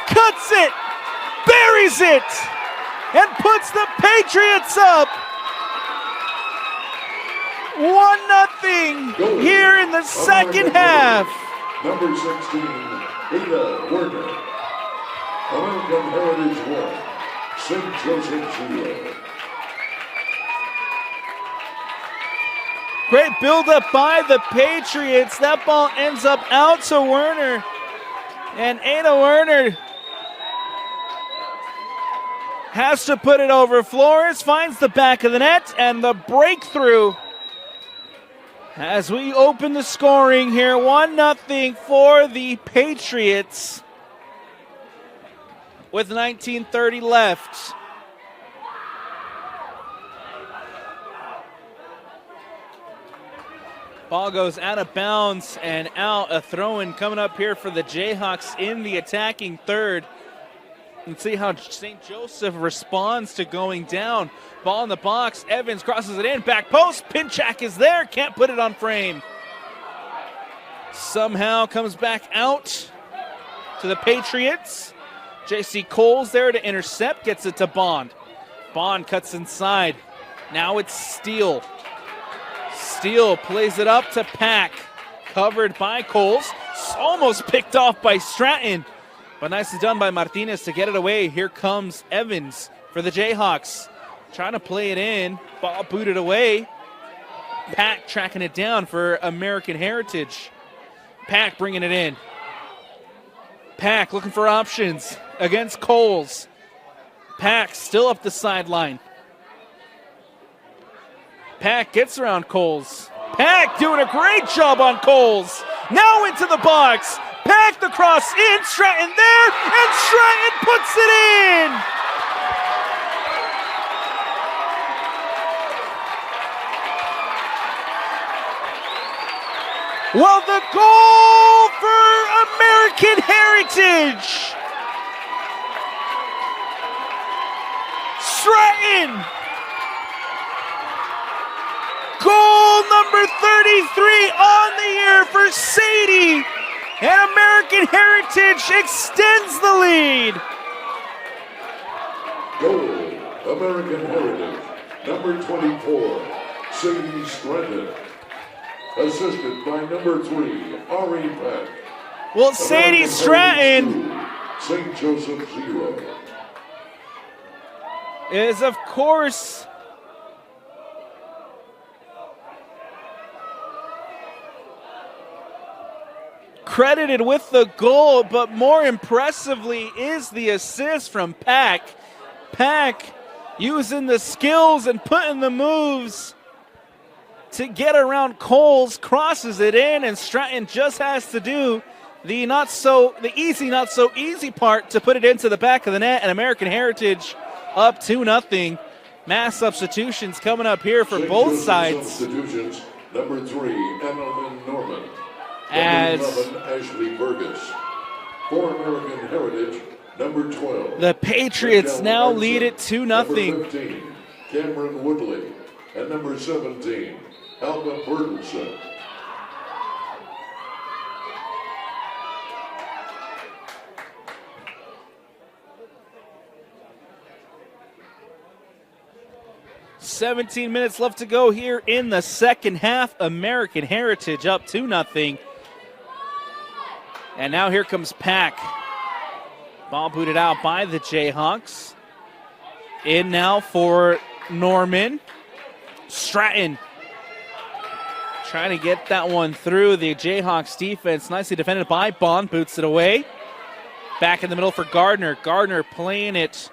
Speaker 1: cuts it, buries it, and puts the Patriots up 1-0 here in the second half.
Speaker 2: Number 16, Ada Werner. American Heritage 1, St. Joseph 0.
Speaker 1: Great build-up by the Patriots. That ball ends up out to Werner. And Ada Werner has to put it over Flores, finds the back of the net, and the breakthrough As we open the scoring here, 1-0 for the Patriots with 19:30 left. Ball goes out of bounds and out. A throw-in coming up here for the Jayhawks in the attacking third. Let's see how St. Joseph responds to going down. Ball in the box. Evans crosses it in. Back post. Pinchak is there. Can't put it on frame. Somehow comes back out to the Patriots. J.C. Cole's there to intercept. Gets it to Bond. Bond cuts inside. Now it's Steele. Steele plays it up to Pack. Covered by Coles. Almost picked off by Stratton. But nicely done by Martinez to get it away. Here comes Evans for the Jayhawks. Trying to play it in. Ball booted away. Pack tracking it down for American Heritage. Pack bringing it in. Pack looking for options against Coles. Pack still up the sideline. Pack gets around Coles. Pack doing a great job on Coles. Now into the box. Pack the cross in. Stratton there. And Stratton puts it in. Well, the goal for American Heritage. Stratton. Goal number 33 on the year for Sadie. And American Heritage extends the lead.
Speaker 2: Goal, American Heritage, number 24, Sadie Stratton. Assisted by number 3, Ari Pack.
Speaker 1: Well, Sadie Stratton
Speaker 2: St. Joseph 0.
Speaker 1: is, of course, credited with the goal, but more impressively is the assist from Pack. Pack using the skills and putting the moves to get around Coles, crosses it in, and Stratton just has to do the not so easy part to put it into the back of the net, and American Heritage up 2-0. Mass substitutions coming up here for both sides.
Speaker 2: Substitutions, number 3, Emmeline Norman.
Speaker 1: As
Speaker 2: number 11, Ashley Burgess. For American Heritage, number 12.
Speaker 1: the Patriots now lead it 2-0.
Speaker 2: Number 15, Cameron Woodley. And number 17, Alba Burdenson.
Speaker 1: "17 minutes left to go here in the second half. American Heritage up 2-0. And now here comes Pack. Ball booted out by the Jayhawks. In now for Norman. Stratton trying to get that one through the Jayhawks defense. Nicely defended by Bond. Boots it away. Back in the middle for Gardner. Gardner playing it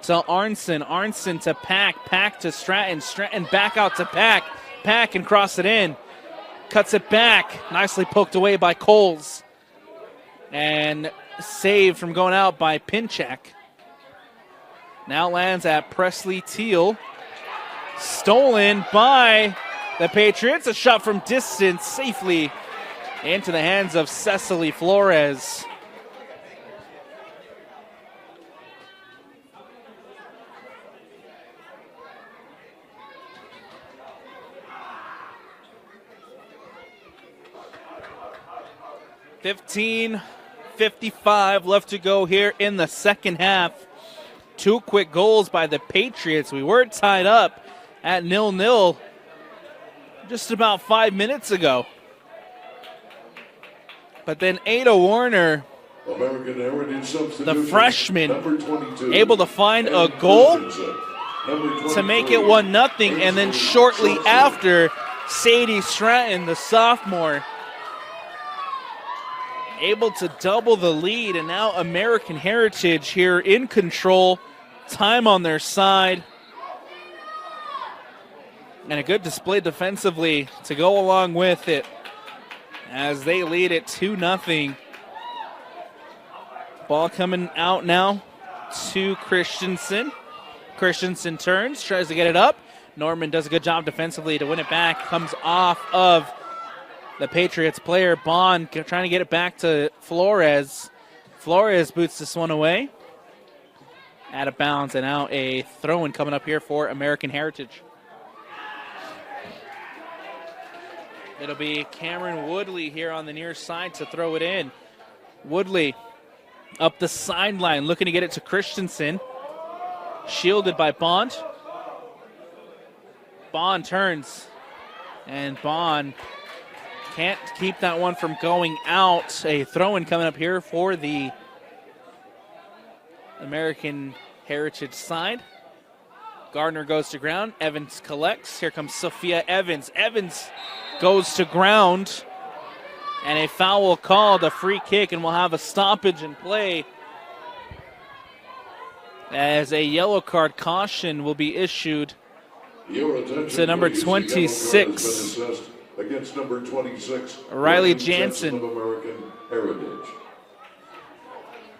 Speaker 1: to Arnson. Arnson to Pack. Pack to Stratton. Stratton back out to Pack. Pack can cross it in. Cuts it back. Nicely poked away by Coles. And saved from going out by Pinchak. Now lands at Presley Teal. Stolen by the Patriots. A shot from distance safely into the hands of Cecily Flores. $15:55 left to go here in the second half. 2 quick goals by the Patriots. We were tied up at 0-0 just about 5 minutes ago. But then Ada Warner,
Speaker 2: American Heritage
Speaker 1: the freshman,
Speaker 2: number 22,
Speaker 1: able to find a goal to make it 1-0, and then shortly after, Sadie Stratton, the sophomore, able to double the lead, and now American Heritage here in control. Time on their side. And a good display defensively to go along with it as they lead it 2-0. Ball coming out now to Christensen. Christensen turns, tries to get it up. Norman does a good job defensively to win it back. Comes off of the Patriots player. Bond trying to get it back to Flores. Flores boots this one away. Out of bounds, and now a throw-in coming up here for American Heritage. It'll be Cameron Woodley here on the near side to throw it in. Woodley up the sideline, looking to get it to Christensen. Shielded by Bond. Bond turns, and Bond can't keep that one from going out. A throw-in coming up here for the American Heritage side. Gardner goes to ground. Evans collects. Here comes Sophia Evans. Evans goes to ground, and a foul called, a free kick, and we'll have a stoppage in play as a yellow card caution will be issued to number 26,
Speaker 2: against number 26,
Speaker 1: Riley Jansen
Speaker 2: of American Heritage.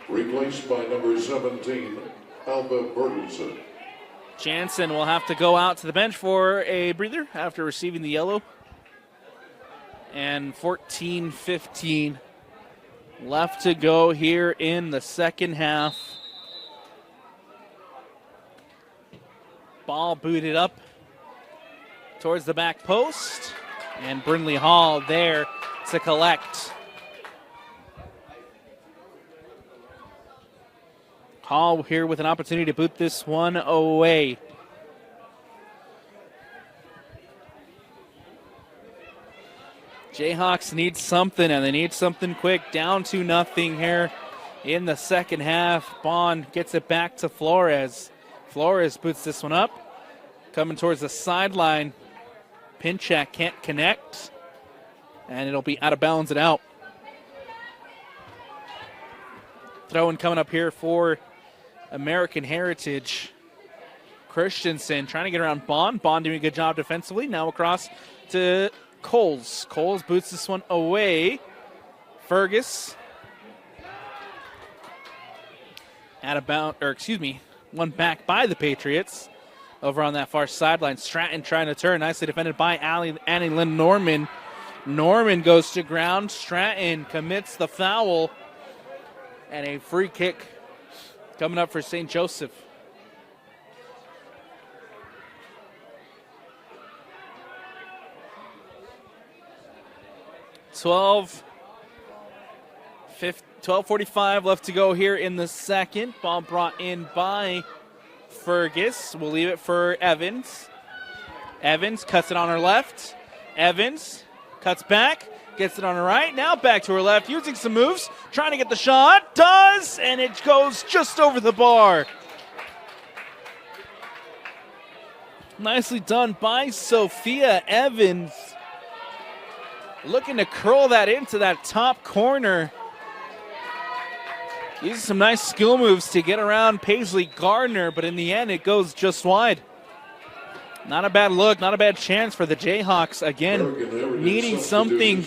Speaker 2: Replaced by number 17, Alba Bertelsen.
Speaker 1: Jansen will have to go out to the bench for a breather after receiving the yellow. And 14-15 left to go here in the second half. Ball booted up towards the back post, and Brindley Hall there to collect. Hall here with an opportunity to boot this one away. Jayhawks need something, and they need something quick. Down 2-0 here in the second half. Bond gets it back to Flores. Flores boots this one up. Coming towards the sideline. Pinchak can't connect, and it'll be out of bounds and out. Throw-in coming up here for American Heritage. Christensen trying to get around Bond. Bond doing a good job defensively. Now across to Coles. Coles boots this one away. Fergus. Out of bounds, or excuse me, one back by the Patriots. Over on that far sideline. Stratton trying to turn. Nicely defended by Annie Lynn Norman. Norman goes to ground. Stratton commits the foul. And a free kick coming up for St. Joseph. $12:45 left to go here in the second. Ball brought in by Fergus. We'll leave it for Evans. Evans cuts it on her left. Evans cuts back. Gets it on her right. Now back to her left. Using some moves. Trying to get the shot. Does. And it goes just over the bar. Nicely done by Sophia Evans. Looking to curl that into that top corner. Using some nice skill moves to get around Paisley Gardner. But in the end, it goes just wide. Not a bad look, not a bad chance for the Jayhawks. Again, needing something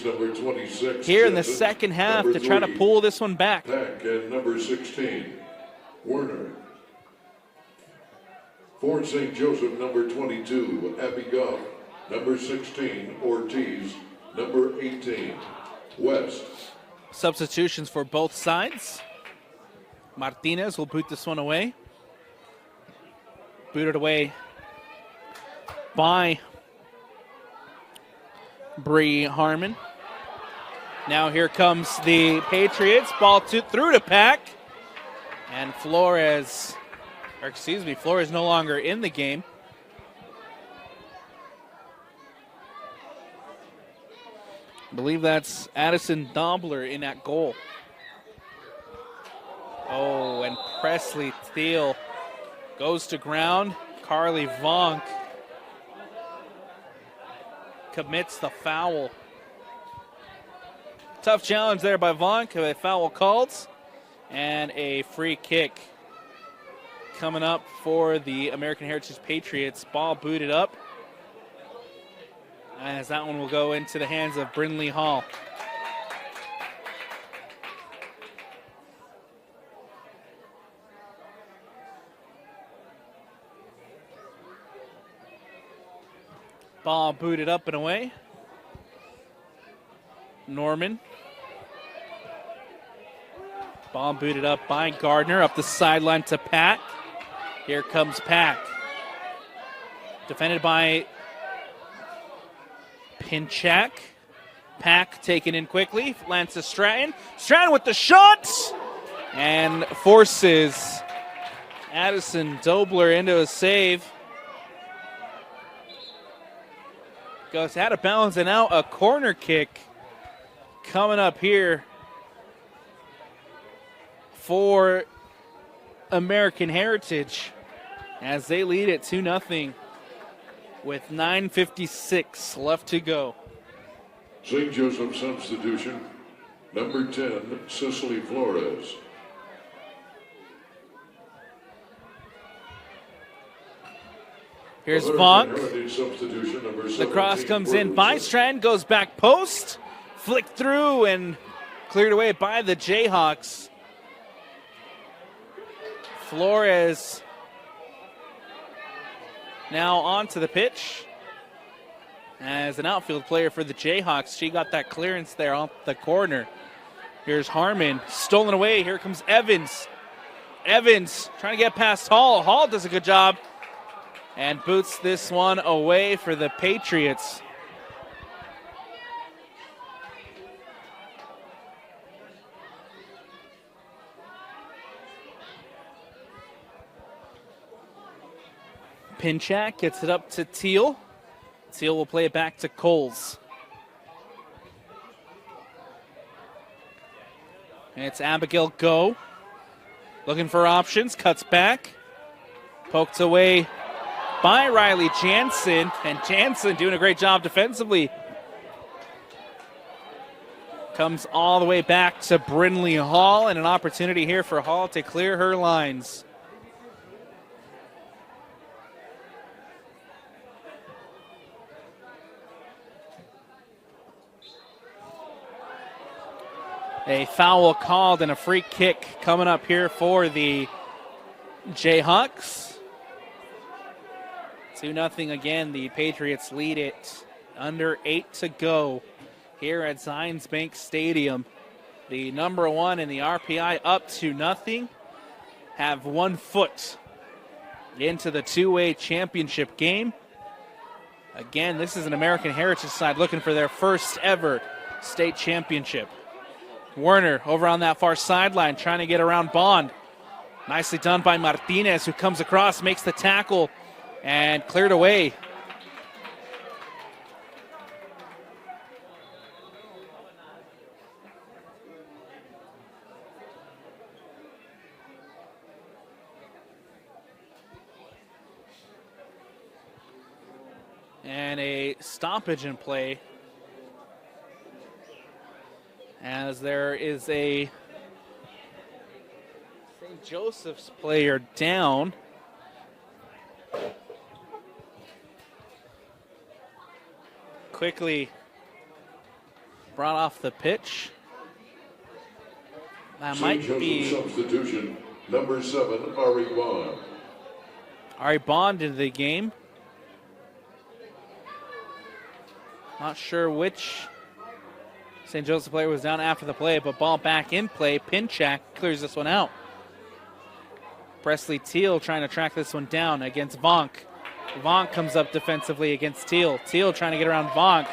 Speaker 1: here in the second half to try to pull this one back.
Speaker 2: And number 16, Werner. For St. Joseph, number 22, Abby Goff. Number 16, Ortiz. Number 18, West.
Speaker 1: Substitutions for both sides. Martinez will boot this one away. Booted away by Bree Harmon. Now here comes the Patriots. Ball through to Pack. And Flores no longer in the game. I believe that's Addison Dobler in that goal. Oh, and Presley Thiel goes to ground. Carly Vonk commits the foul. Tough challenge there by Vonk. A foul called. And a free kick coming up for the American Heritage Patriots. Ball booted up. as that one will go into the hands of Brindley Hall. Ball booted up and away. Norman. Ball booted up by Gardner, up the sideline to Pack. Here comes Pack. Defended by Pinchak. Pack taken in quickly. Lands to Stratton. Stratton with the shot! And forces Addison Dobler into a save. Goes out of bounds, and now a corner kick coming up here for American Heritage as they lead it 2-0 with 9:56 left to go.
Speaker 2: St. Joseph substitution, number 10, Cicely Flores.
Speaker 1: Here's Vonk.
Speaker 2: The
Speaker 1: The cross comes in by Stratton, goes back post, flicked through and cleared away by the Jayhawks. Flores now onto the pitch as an outfield player for the Jayhawks. She got that clearance there off the corner. Here's Harmon, stolen away. Here comes Evans. Evans trying to get past Hall. Hall does a good job and boots this one away for the Patriots. Pinchak gets it up to Teal. Teal will play it back to Coles. And it's Abigail Go. Looking for options, cuts back. Poked away by Riley Jansen, and Jansen doing a great job defensively. Comes all the way back to Brindley Hall, and an opportunity here for Hall to clear her lines. A foul called and a free kick coming up here for the Jayhawks. 2-0 again. The Patriots lead it. Under 8 to go here at Zions Bank Stadium. The number 1 in the RPI up 2-0. Have 1 foot into the two-way championship game. Again, this is an American Heritage side looking for their first ever state championship. Werner over on that far sideline trying to get around Bond. Nicely done by Martinez, who comes across, makes the tackle, and cleared away. And a stoppage in play, as there is a St. Joseph's player down. Quickly brought off the pitch. That might be
Speaker 2: substitution, number 7, Ari Bond.
Speaker 1: Ari Bond into the game. Not sure which St. Joseph player was down after the play, but ball back in play. Pinchak clears this one out. Presley Teal trying to track this one down against Vonk. Vonk comes up defensively against Teal. Teal trying to get around Vonk.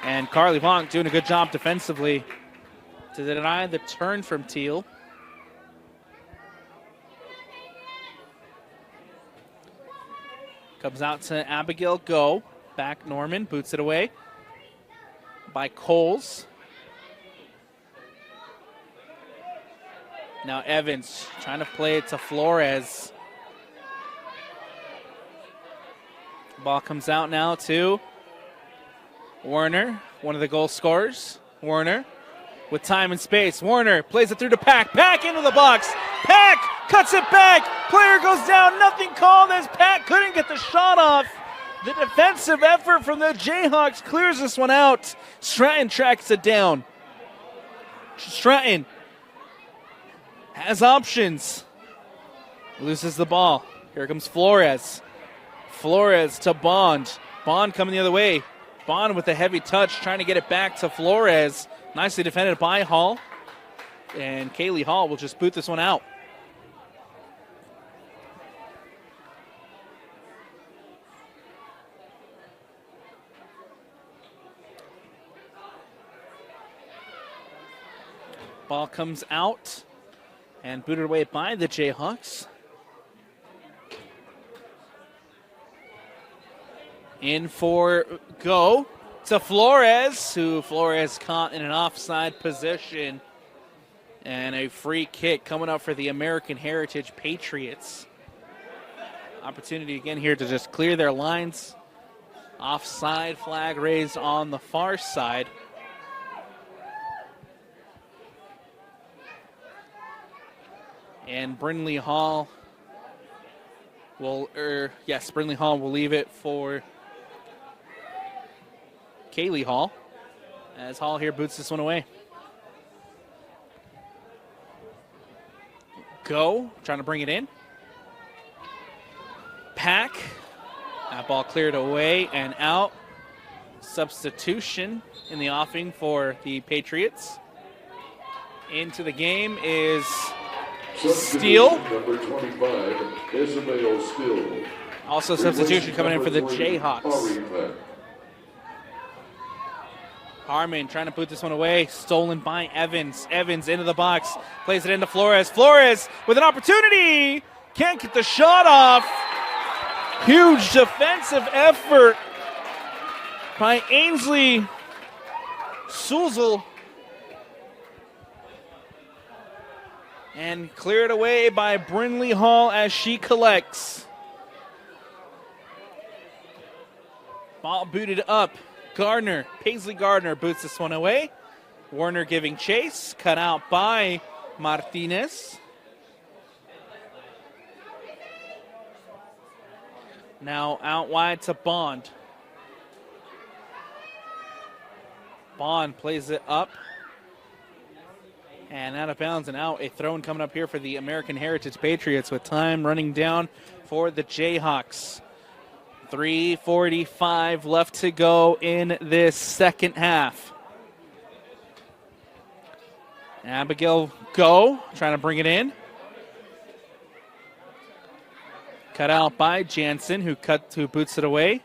Speaker 1: And Carly Vonk doing a good job defensively to deny the turn from Teal. Comes out to Abigail Go. Back Norman, boots it away by Coles. Now Evans trying to play it to Flores. Ball comes out now to Werner, one of the goal scorers. Werner with time and space. Werner plays it through to Pack. Pack into the box. Pack cuts it back. Player goes down. Nothing called as Pack couldn't get the shot off. The defensive effort from the Jayhawks clears this one out. Stratton tracks it down. Stratton has options. Loses the ball. Here comes Flores. Flores to Bond. Bond coming the other way. Bond with a heavy touch, trying to get it back to Flores. Nicely defended by Hall. And Kaylee Hall will just boot this one out. Ball comes out and booted away by the Jayhawks. In for go to Flores, who Flores caught in an offside position. And a free kick coming up for the American Heritage Patriots. Opportunity again here to just clear their lines. Offside flag raised on the far side. And Brindley Hall will, Brindley Hall will leave it for Kaylee Hall, as Hall here boots this one away. Go, trying to bring it in. Pack, that ball cleared away and out. Substitution in the offing for the Patriots. Into the game is Steele.
Speaker 2: Number 25, Isabel Steele.
Speaker 1: Also substitution coming in for the Jayhawks. Harmon trying to put this one away. Stolen by Evans. Evans into the box. Plays it into Flores. Flores with an opportunity. Can't get the shot off. Huge defensive effort by Ainsley Sulzel. And cleared away by Brindley Hall as she collects. Ball booted up. Gardner, Paisley Gardner boots this one away. Warner giving chase. Cut out by Martinez. Now out wide to Bond. Bond plays it up. And out of bounds and out. A throw-in coming up here for the American Heritage Patriots with time running down for the Jayhawks. 3:45 left to go in this second half. Abigail Go, trying to bring it in. Cut out by Jansen, who boots it away.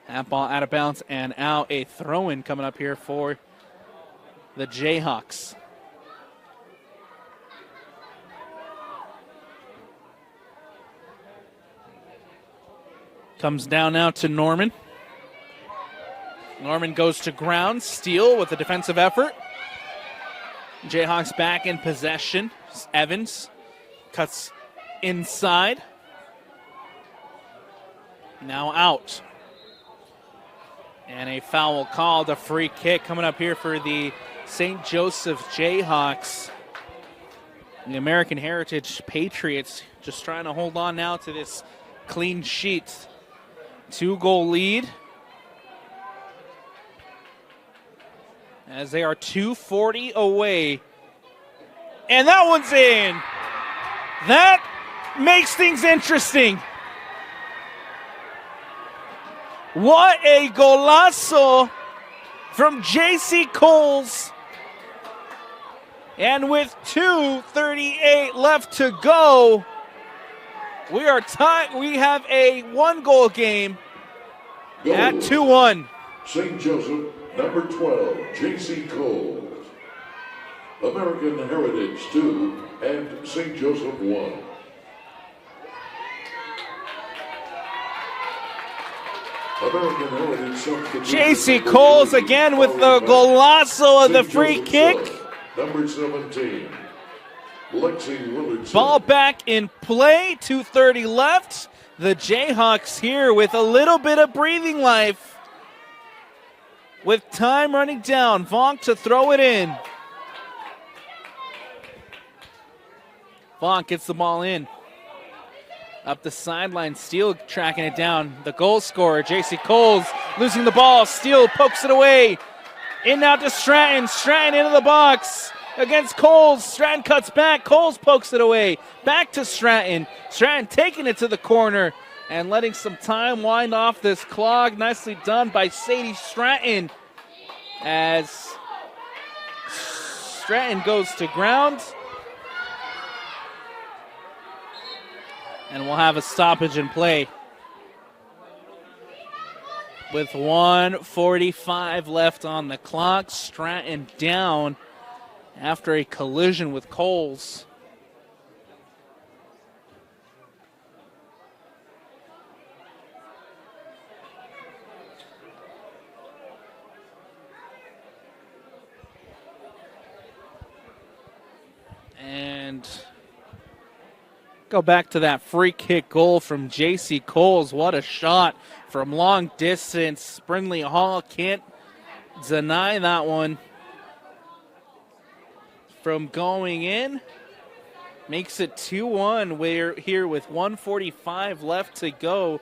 Speaker 1: That ball out of bounds and out. A throw-in coming up here for the Jayhawks. Comes down now to Norman. Norman goes to ground. Steele with a defensive effort. Jayhawks back in possession. Evans cuts inside. Now out. And a foul called. A free kick coming up here for the St. Joseph Jayhawks. The American Heritage Patriots just trying to hold on now to this clean sheet. 2-goal lead as they are 2:40 away. And that one's in. That makes things interesting. What a golazo from J.C. Coles. And with 2:38 left to go, we are tied. We have a 1-goal game at 2-1.
Speaker 2: St. Joseph, number 12, J.C. Cole. American Heritage 2 and St. Joseph 1. American Heritage substitute.
Speaker 1: J.C. Coles again with the golazo of the free kick.
Speaker 2: Number 17.
Speaker 1: Ball back in play, 2:30 left. The Jayhawks here with a little bit of breathing life. With time running down, Vonk to throw it in. Vonk gets the ball in. Up the sideline, Steele tracking it down. The goal scorer, J.C. Coles, losing the ball. Steele pokes it away. In now to Stratton. Stratton into the box against Coles. Stratton cuts back. Coles pokes it away. Back to Stratton. Stratton taking it to the corner and letting some time wind off this clock. Nicely done by Sadie Stratton as Stratton goes to ground. And we'll have a stoppage in play. With 1:45 left on the clock, Stratton down after a collision with Coles. And go back to that free kick goal from J.C. Coles. What a shot from long distance. Brindley Hall can't deny that one from going in. Makes it 2-1. We're here with 1:45 left to go.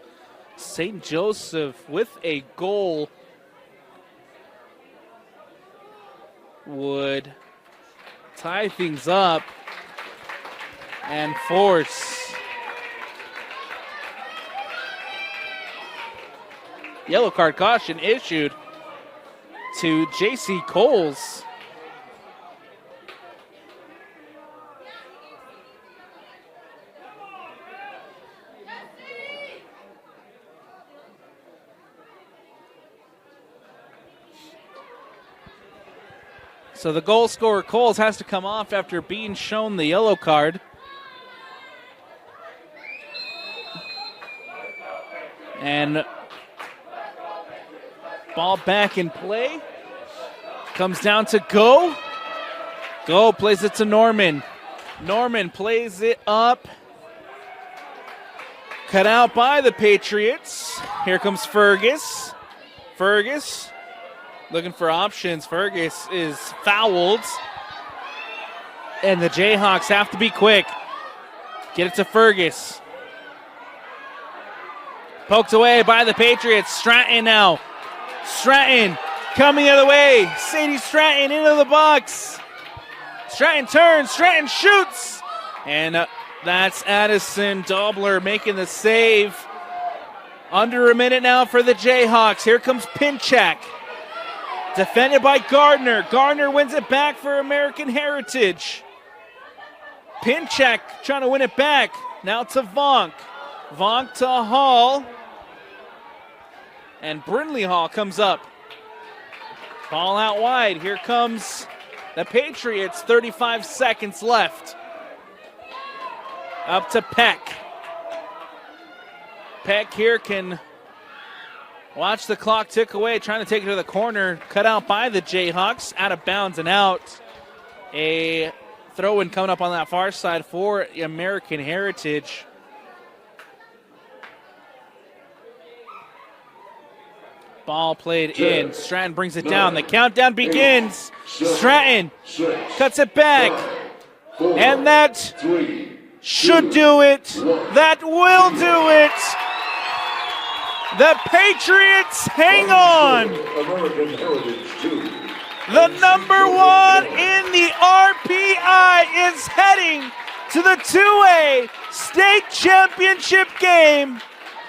Speaker 1: St. Joseph with a goal would tie things up and force yellow card caution issued to J.C. Coles. So the goal scorer, Coles, has to come off after being shown the yellow card. And ball back in play. Comes down to Go. Go plays it to Norman. Norman plays it up. Cut out by the Patriots. Here comes Fergus. Fergus looking for options. Fergus is fouled. And the Jayhawks have to be quick. Get it to Fergus. Poked away by the Patriots. Stratton now. Stratton coming the other way. Sadie Stratton into the box. Stratton turns. Stratton shoots. And that's Addison Dobler making the save. Under a minute now for the Jayhawks. Here comes Pinchak. Defended by Gardner. Gardner wins it back for American Heritage. Pinchak trying to win it back. Now to Vonk. Vonk to Hall. And Brindley Hall comes up. Ball out wide. Here comes the Patriots. 35 seconds left. Up to Peck. Peck here can watch the clock tick away, trying to take it to the corner. Cut out by the Jayhawks. Out of bounds and out. A throw-in coming up on that far side for American Heritage. Ball played in. Stratton brings it down. The countdown begins. Stratton cuts it back. And that should do it. That will do it. The Patriots hang on. The number one in the RPI is heading to the 2A state championship game,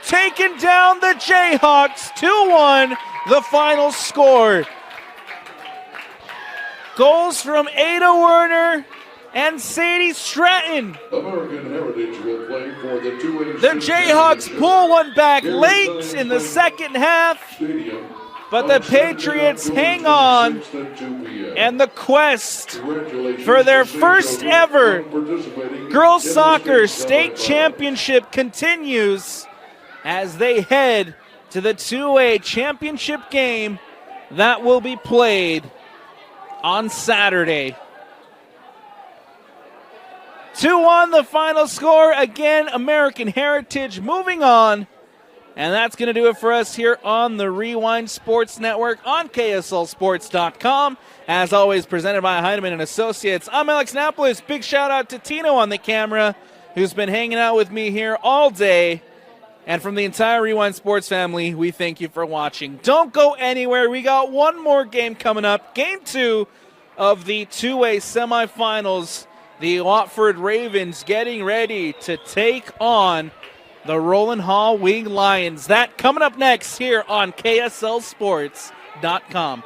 Speaker 1: taking down the Jayhawks 2-1, the final score. Goals from Ada Werner and Sadie Stratton.
Speaker 2: American Heritage will play for the 2A.
Speaker 1: The Jayhawks pull one back late in the second half, but the Patriots hang on, and the quest for their first ever girls soccer state championship continues as they head to the 2A championship game that will be played on Saturday. 2-1 the final score. Again, American Heritage moving on. And that's going to do it for us here on the Rewind Sports Network on KSLSports.com. As always, presented by Heinemann & Associates. I'm Alex Napolis. Big shout out to Tino on the camera. who's been hanging out with me here all day. And from the entire Rewind Sports family, we thank you for watching. Don't go anywhere. We got one more game coming up. Game 2 of the two-way semifinals. The Watford Ravens getting ready to take on the Roland Hall Wing Lions. That coming up next here on KSLSports.com.